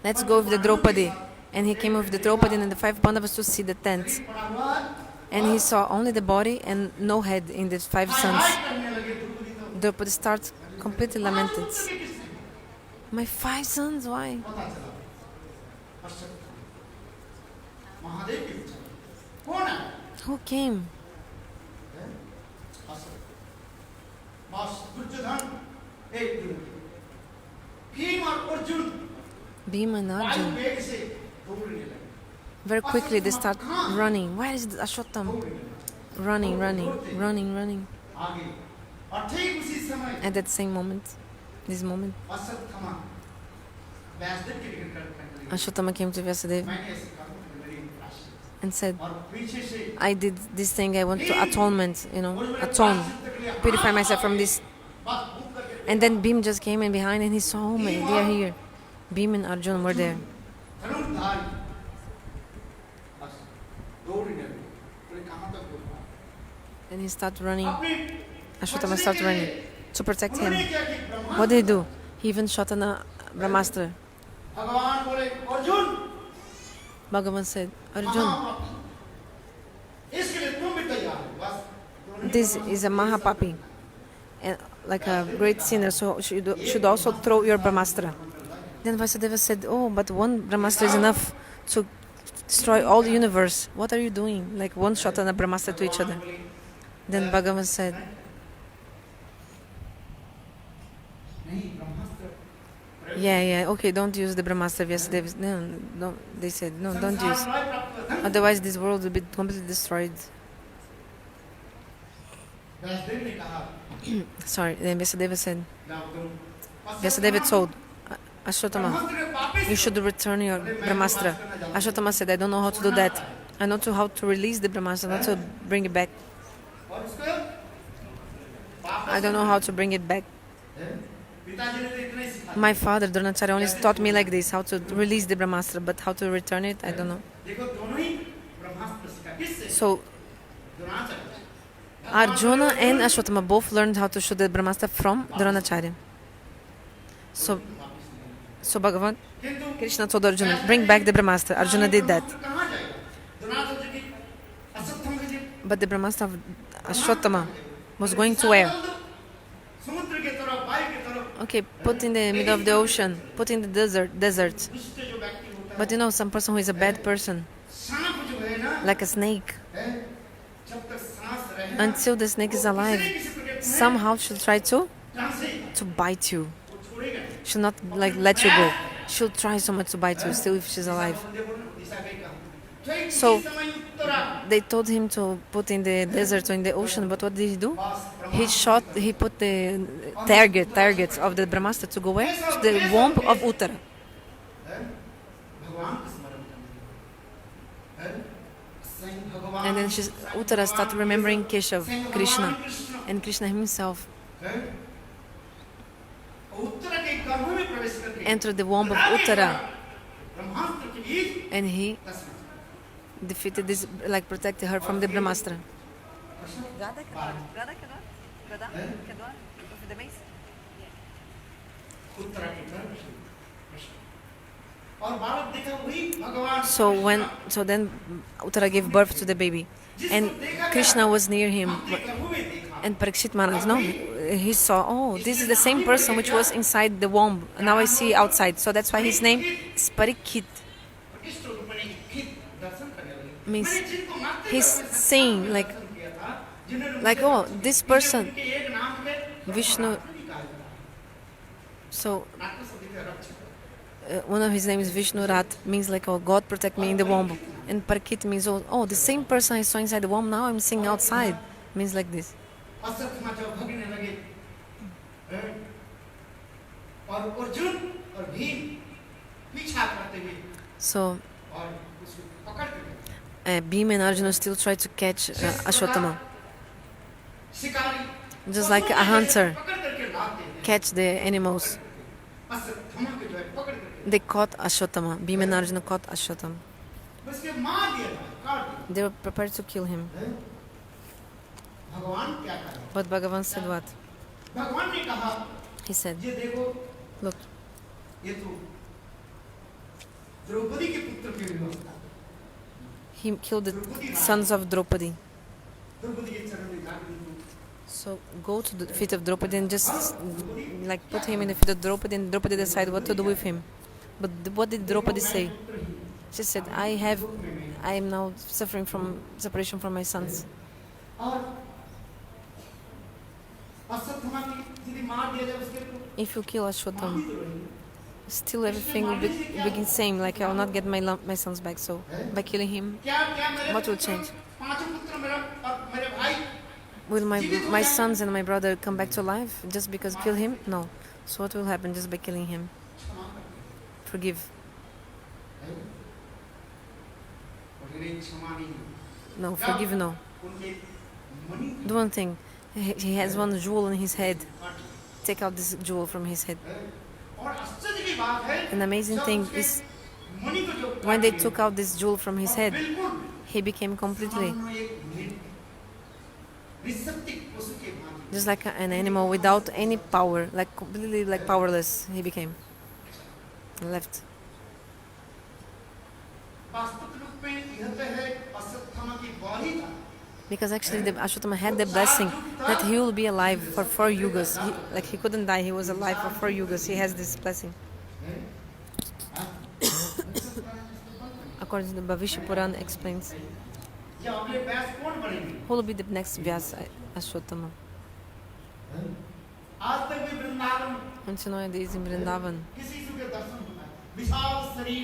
Let's go with the Draupadi. And he came with the Draupadi and the 5 Pandavas to see the tent. पड़ा हुआ And he saw only the body and no head in the 5 sons. करने लगे द्रौपदी तो Draupadi starts completely lamented. किसने किसने My 5 sons, why? पता चला अश्वत्थामा महादेव के विचार कौन है Who came? अश्वत्थामा बस दुर्योधन एक भीम और अर्जुन Bhima and वायु Arjuna. वेग से दौड़ने लगे Very quickly they start running. Where is Ashwatthama? दौड़ने लगे Running. आगे और ठीक उसी समय At that same moment, this moment, Ashwatthama Vyasdev के निकट करने लगे Ashwatthama came to Vyasadeva मैंने ऐसे काम किया मेरी राशि and said, और पीछे से I did this thing, I want to atonement, atone, purify myself from this. बात भूत करके And then Bhim just came in behind and he saw, oh my, they are here. Bhim and Arjuna were there. धनुर्धारी बस दौड़ने लगे बोले कहाँ तक दौड़ना And he started running, अपने Ashwatthama started running to protect him. उन्होंने क्या कि Brahma What did he do? He even shot an Brahmastra. भगवान बोले अर्जुन Bhagavan said, Arjun, महापापी इसके लिए तुम भी तैयार हो बस दोनों this is a Mahapapi, and like a great sinner, so should also throw your Brahmastra. Then Vasudeva said, oh, but one Brahmastra is enough to destroy all the universe. What are you doing? Like one shot and a Brahmastra to each other. Then Bhagavan said, नहीं ब्रह्मास्त्र yeah, okay, don't use the Brahmastra. Vasudeva, no, don't. They said, no, don't use. संसार में प्राप्त धन Otherwise, this world will be completely destroyed. Vyasdev ने कहा Sorry, then Vasudeva said, जाओ तुम Vasudeva told Ashwatthama, ब्रह्मास्त्र के पापी you should return your Brahmastra. Ashwatthama said, I don't know how to do that. I know how to release the Brahmastra, not to bring it back. और उसको I don't know how to bring it back. पिताजी ने तो इतना ही सिखाया My father, Dronacharya, only taught me like this, how to release the Brahmastra, but how to return it, I don't know. देखो दोनों ही ब्रह्मास्त्र सीखा किससे So, Dronacharya Arjuna and Ashwatthama both learned how to shoot the Brahmastra from Dronacharya. So Bhagavan, किंतु Krishna told Arjuna, bring back the Brahmastra. Arjuna did that. कहाँ जाएगा द्रोणाचार्य की अश्वत्थामा जी But the Brahmastra of Ashwatthama was going to where? समुद्र के तरफ वायु के तरफ Okay, put in the middle of the ocean, put in the desert. दुष्ट जो व्यक्ति होता But you know, some person who is a bad person, है सांप जो है ना like a snake, है जब तक सांस रहे until the snake is alive, किसी प्रकार somehow she'll try to जान से bite you. वो छोड़ेगा नहीं She'll not like let you go. She'll try so much to bite you, still if she's alive. बंदे को दिशा गई कहाँ ठीक So- इसी समय Uttara They told him to put in the desert or in the ocean, but what did he do? बस He put the targets of the Brahmastra to go where? To the womb of Uttara. है भगवान को स्मरण करना है स्वयं भगवान And then Uttara started remembering Keshav, स्वयं Krishna, भगवान कृष्ण and Krishna himself है उत्तरा के गर्भ में प्रवेश करके entered the womb of Uttara, ब्रह्मास्त्र के बीच and he दस defeated this, like protected her from the Brahmastra. Uttara के गर्भ से कृष्ण और बालक देखा वही भगवान So then Uttara gave birth to the baby, and Krishna was near him, के गर्भ में देखा and Parikshit Maharaj, no, he saw, oh, this is the same person which was inside the womb. Now I see outside. So that's why his name is Parikshit. Means he's saying like oh, this person, Vishnu. So one of his names is Vishnu Rat, means like, oh, God protect me in the womb. And Parikshit means, oh, the same person I saw inside the womb, now I'm seeing outside. Means like this. So Bhima and Arjuna still try to catch Ashwatthama. Just like a hunter catch the animals. They caught Ashwatthama. Bhima and Arjuna caught Ashwatthama. They were prepared to kill him. But Bhagavan said what? He said, look, he killed the sons of Draupadi. So go to the feet of Draupadi and just like put him in the feet of Draupadi, and Draupadi decide what to do with him. But what did Draupadi say? She said, I am now suffering from separation from my sons. If you kill Ashwatthama, still everything will be the same. Like I will not get my sons back. So by killing him, what will change? Will my sons and my brother come back to life just because kill him? No. So what will happen just by killing him? Forgive. No, forgive no. Do one thing. He has one jewel on his head. Take out this jewel from his head. An amazing thing is when they took out this jewel from his head, he became completely just like an animal without any power, like completely like powerless. He became left. Because actually the Ashwatthama had the blessing that he will be alive for 4 yugas. He couldn't die, he was alive for 4 yugas. He has this blessing. According to the Bhavishya Puran explains, who will be the next Vyasa Ashwatthama? Until nowadays in Vrindavan,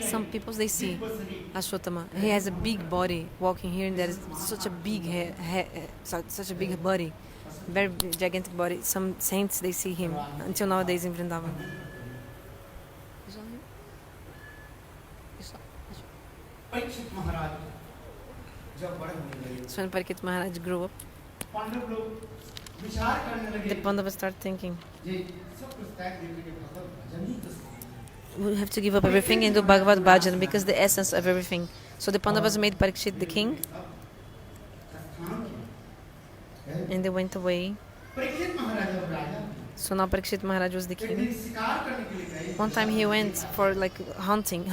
some people they see Ashwatthama. He has a big body walking here and there. Such a big such a big body, very gigantic body. Some saints they see him until nowadays in Vrindavan. So when Parikshit Maharaj grew up, the Pandavas start thinking, we have to give up everything and do Bhagavat Bhajan because the essence of everything. So the Pandavas made Parikshit the king, and they went away. So now Parikshit Maharaj was the king. One time he went for like hunting,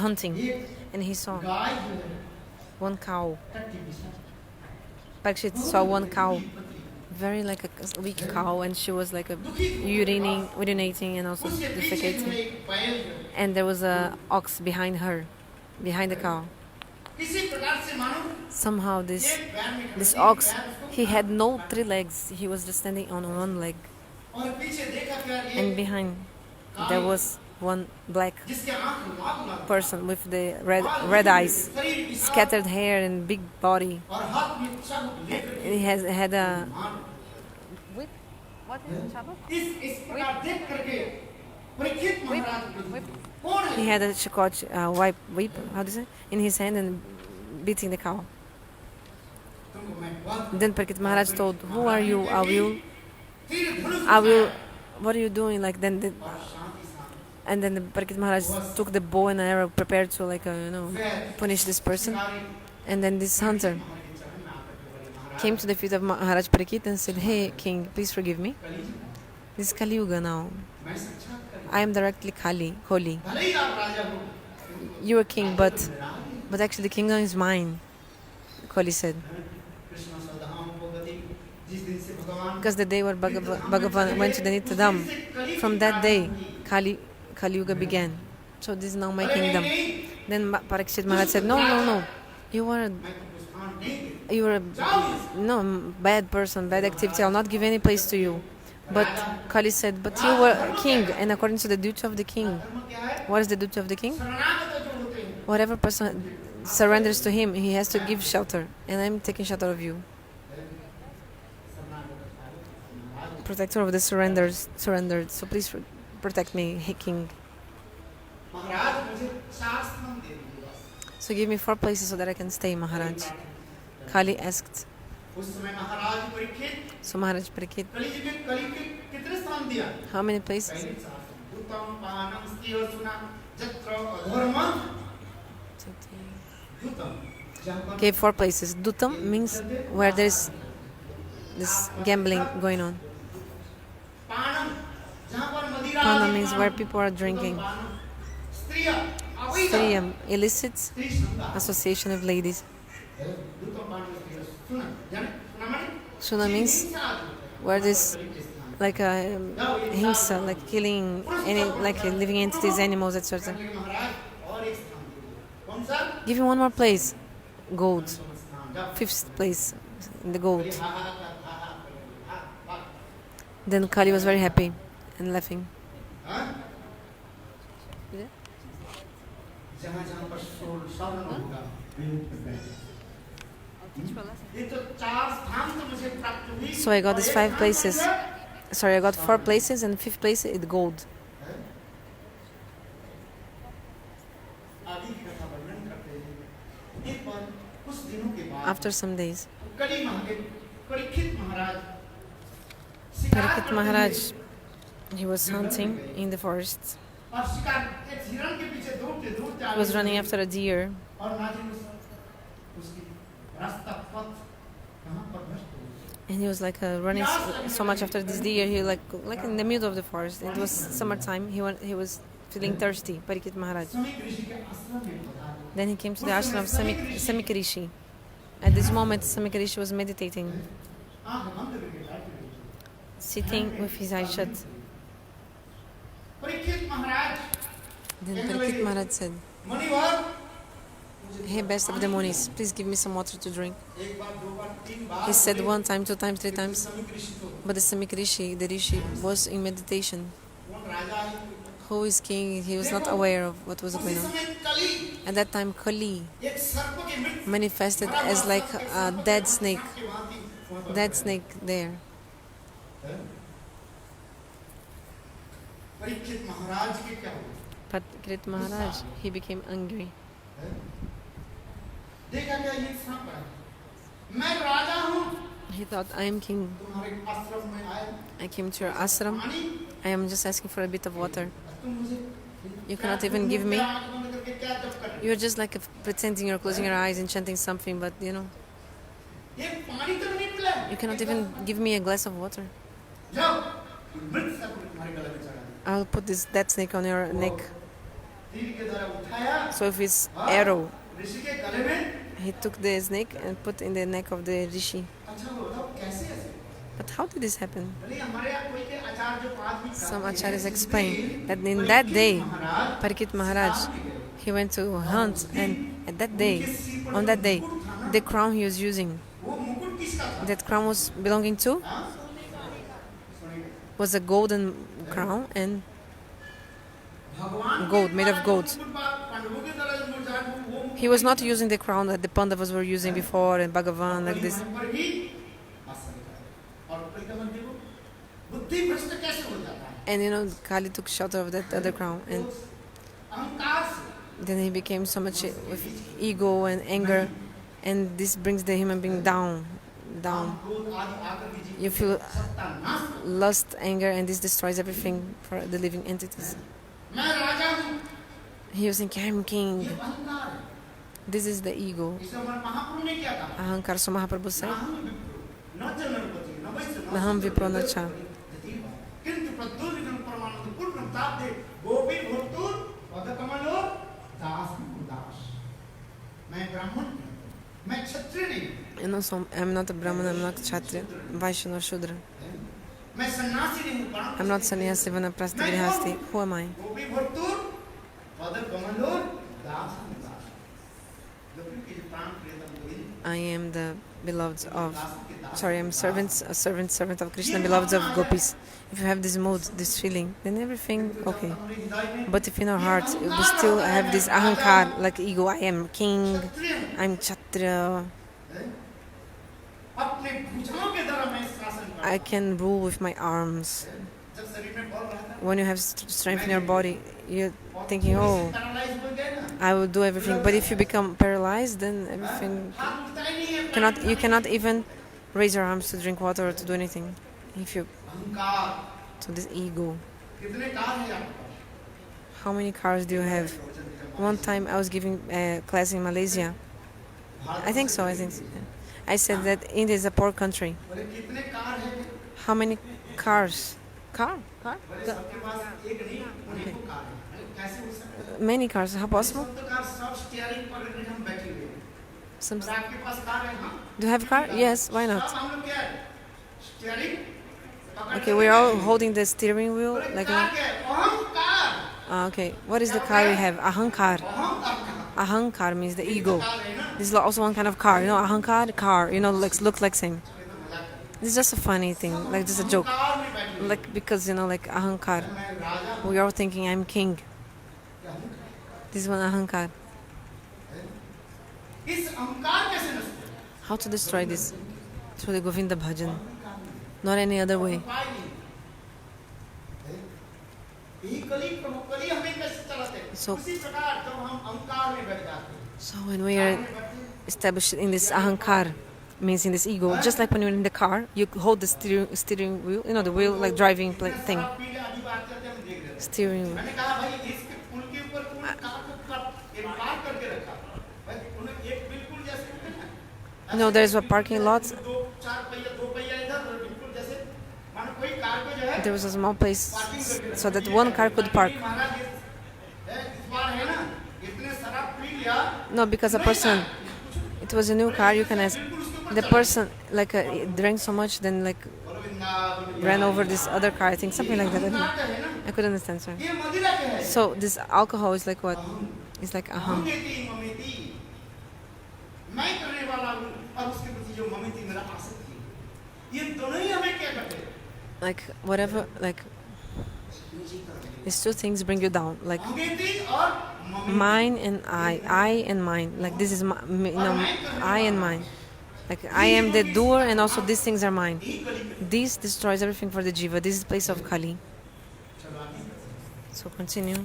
and he saw one cow. Parikshit saw one cow, very like a weak cow, and she was like urinating and also defecating. And there was a ox behind her, behind the cow. Somehow this ox, he had no 3 legs. He was just standing on one leg. And behind there was one black person with the red eyes, scattered hair and big body. And he had a whip. What is it, Chapa? Whip. He had a shakot whip, how do you say, in his hand and beating the cow. Then Parikshit Maharaj told, "Who are you? I will. What are you doing?" Like then, and then the Parikshit Maharaj took the bow and arrow, prepared to punish this person. And then this hunter came to the feet of Maharaj Parikshit and said, "Hey, king, please forgive me. This is Kali Yuga now. I am directly holy. You are king, but actually the kingdom is mine." Kali said. because the day where Bhagavan went to the Nityadam, from that day, Kali Yuga began. So this is now my kingdom. Then Parikshit Maharaj said, no, you are a bad person, bad activity. I'll not give any place to you. But Kali said, but you were a king, and according to the duty of the king, what is the duty of the king? Whatever person surrenders to him, he has to give shelter, and I'm taking shelter of you. Protector of the surrendered, so please protect me, king. So give me 4 places so that I can stay, Maharaj. Kali asked. So Maharaj Parikshit, how many places? Okay, 4 places. Dutam means where there's this gambling going on. Pana means where people are drinking. Striyam, illicit association of ladies. Suna means where there's like a himsa, like killing any, like living entities, animals, etc. Give me 1 more place. Gold. 5th place in the gold. Then Kali was very happy and laughing. So I got these 5 places. Sorry, I got 4 places, and 5th place is gold. After some days, Parikshit Maharaj, he was hunting in the forest. He was running after a deer. And he was like running so much after this deer. He like in the middle of the forest. It was summertime. He was feeling thirsty. Parikshit Maharaj. Then he came to the ashram of Samik Rishi. At this moment, Samik Rishi was meditating, sitting with his eyes shut. Then Parikshit Maharaj said, "Hey, best of the Munis, please give me some water to drink." He said 1 time, 2 times, 3 times. But the Samik Rishi, the Rishi, was in meditation. Who is king? He was not aware of what was going on. At that time, Kali manifested as like a dead snake there. Parikshit Maharaj, he became angry. He thought, I am king. I came to your ashram. I am just asking for a bit of water. You cannot even give me. You're just like pretending you're closing your eyes and chanting something, but you cannot even give me a glass of water. I'll put this dead snake on your neck. So if it's arrow, he took the snake and put in the neck of the rishi. But how did this happen? Some acharyas explain that in that day, Parikshit Maharaj, he went to hunt, and on that day, the crown he was using, that crown was belonging to, was a golden crown and gold, made of gold. He was not using the crown that the Pandavas were using before and Bhagavan like this. And Kali took shelter of that other crown, and then he became so much with ego and anger, and this brings the human being down. You feel lust, anger, and this destroys everything for the living entities. He was thinking, I'm king. This is the ego. Ahankar. So Mahaprabhu said, Naham Vipranacha. And also, I'm not a Brahmana, I'm not Kshatriya, Vaishya nor Shudra. I'm not sannyasi, vanaprastha, grihasti. Who am I? I am the beloved of, I'm servant of Krishna, beloved of gopis. If you have this mood, this feeling, then everything okay. But if in our heart we still have this ahankar, like ego, I am king, I'm kshatriya, I can rule with my arms. When you have strength in your body, you're thinking, oh, I will do everything. But if you become paralyzed, then everything you cannot even raise your arms to drink water or to do anything. If you so this ego. How many cars do you have? One time I was giving a class in Malaysia. I think so. I said that India is a poor country. How many cars? Car? Okay. Many cars. How possible? Some. Do you have a car? Yes. Why not? Okay, we're all holding the steering wheel like that. Okay, what is the car we have? Ahankar. Ahankar means the ego. This is also one kind of car. Ahankar, car. Looks like same. This is just a funny thing, like just a joke. Like because like ahankar. We are all thinking I'm king. This is one ahankar. How to destroy this? Through the Govinda bhajan. Not any other way. So when we are established in this ahankar, means in this ego, just like when you're in the car, you hold the steering wheel, the wheel like driving thing. Steering wheel. There's a parking lot. There was a small place so that one car could park. No, because a person, it was a new car, you can ask. The person drank so much, then ran over this other car, I think, something like that. I couldn't understand, sorry. So this alcohol is like what? It's like aham. Like whatever, these two things bring you down, like mine and I and mine. Like this is I and mine. Like I am the doer, and also these things are mine. This destroys everything for the jiva. This is the place of Kali. So continue.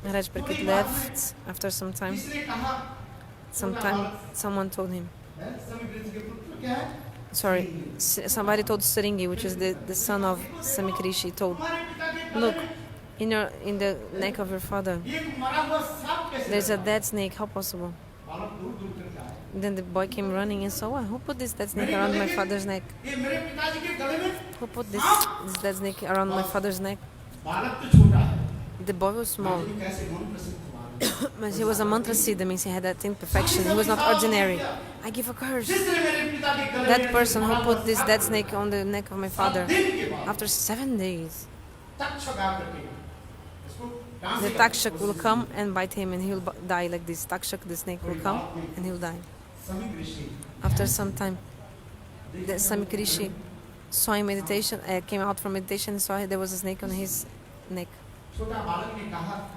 Maharaj Parikshit left after some time. Someone told him. Somebody told Saringi, which is the son of Samikrishi, told, look, in the neck of your father, there's a dead snake. How possible? Then the boy came running and saw, who put this dead snake around my father's neck? Who put this dead snake around my father's neck? The boy was small. But he was a mantra siddha, means he had that imperfection. He was not ordinary. I give a curse. That person who put this dead snake on the neck of my father, after 7 days, the takshak will come and bite him and he will die like this. Takshak, the snake, will come and he will die. After some time, the Samikrishi saw in meditation, came out from meditation and saw there was a snake on his neck.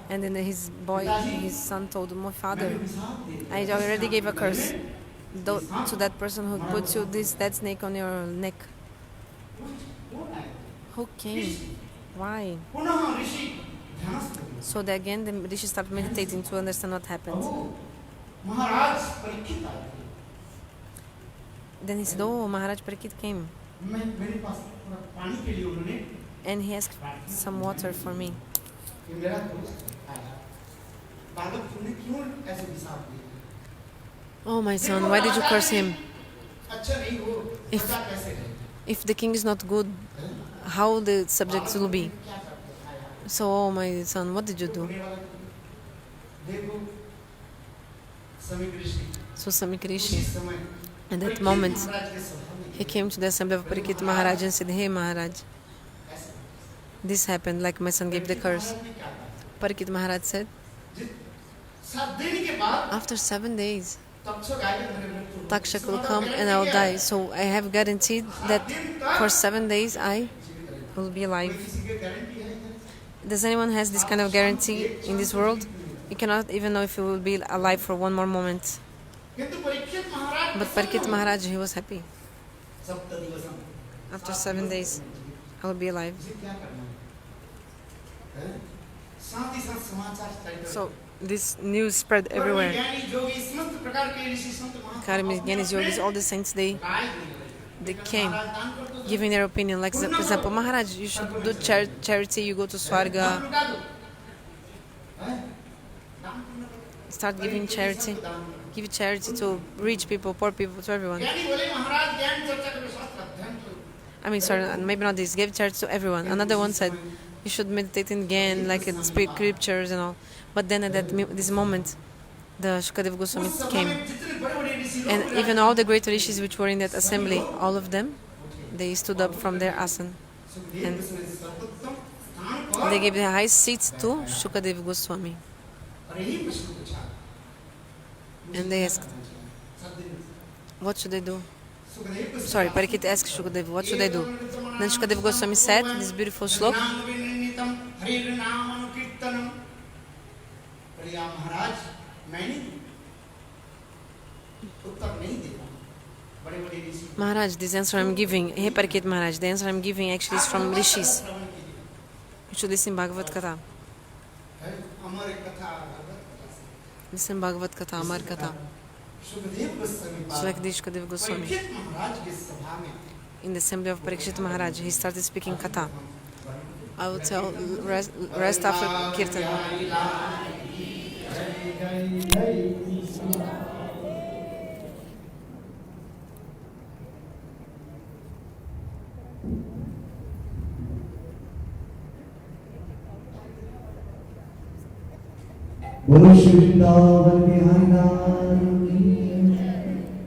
And then his son told my father, I already gave a curse to that person who put you this dead snake on your neck. Who came? Why? So again the Rishi started meditating to understand what happened. Then he said, Maharaj Parikshit came. And he asked some water for me. Oh, my son, why did you curse him? If the king is not good, how the subjects will be? So, my son, what did you do? So Samik Rishi, at that moment, he came to the assembly of Parikshit Maharaj and said, "Hey Maharaj, this happened, like my son gave the curse." Parikshit Maharaj said, "After 7 days, Takshak will come and I will die. So I have guaranteed that for 7 days I will be alive." Does anyone has this kind of guarantee in this world? You cannot even know if you will be alive for one more moment. But Parikshit Maharaj, he was happy. After 7 days, I will be alive. So this news spread everywhere. Karmis, Gyanis, Yogis, all the saints, they came giving their opinion. Like, for example, Maharaj, you should do charity, you go to Swarga. Start giving charity. Give charity to rich people, poor people, to everyone. I mean, sorry, maybe not this. Give charity to everyone. Another one said, you should meditate in Gyan, like speak scriptures and all. But then at this moment, the Shukadeva Goswami came. And even all the great rishis which were in that assembly, all of them, they stood up from their asana. And they gave the high seats to Shukadeva Goswami. And they asked, what should I do? Sorry, Parikshit asked Shukadeva, what should I do? Then Shukadeva Goswami said this beautiful slok. Maharaj, this answer I'm giving, hey Parikshit Maharaj, the answer I'm giving actually is from rishis. You should listen Bhagavat Katha. Listen Bhagavat Katha, Amar Katha. So like this Shukadeva Goswami, in the assembly of Parikshit Maharaj, he started speaking Katha. I will tell rest after Kirtan. बोलो श्री वृंदावन बिहारी लाल की,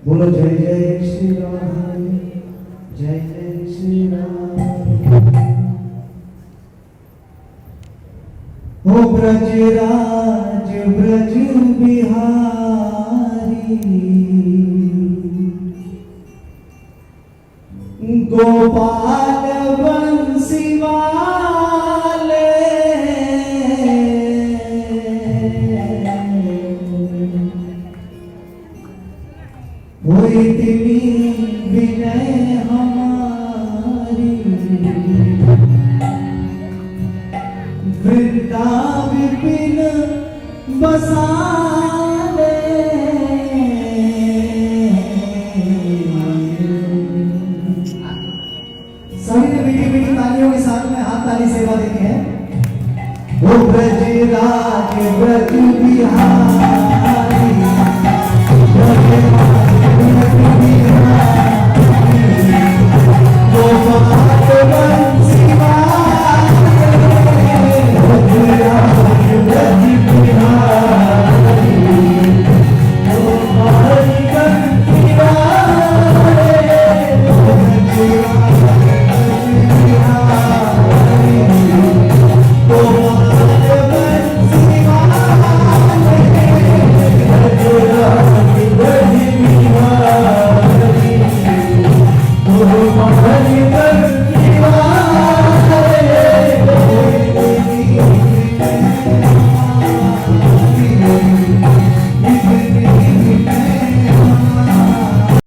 बोलो जय जय श्री राम, जय जय श्री राम। ओ ब्रजराज ब्रज बिहारी, गोपाल बंसी वाले, वो इतनी विनय हमारी, वृंदावन बसाले। सभी ने मीठी मीठी तालियों के साथ में हाथ ताली सेवा देनी है। वो ब्रजराज ब्रज बिहार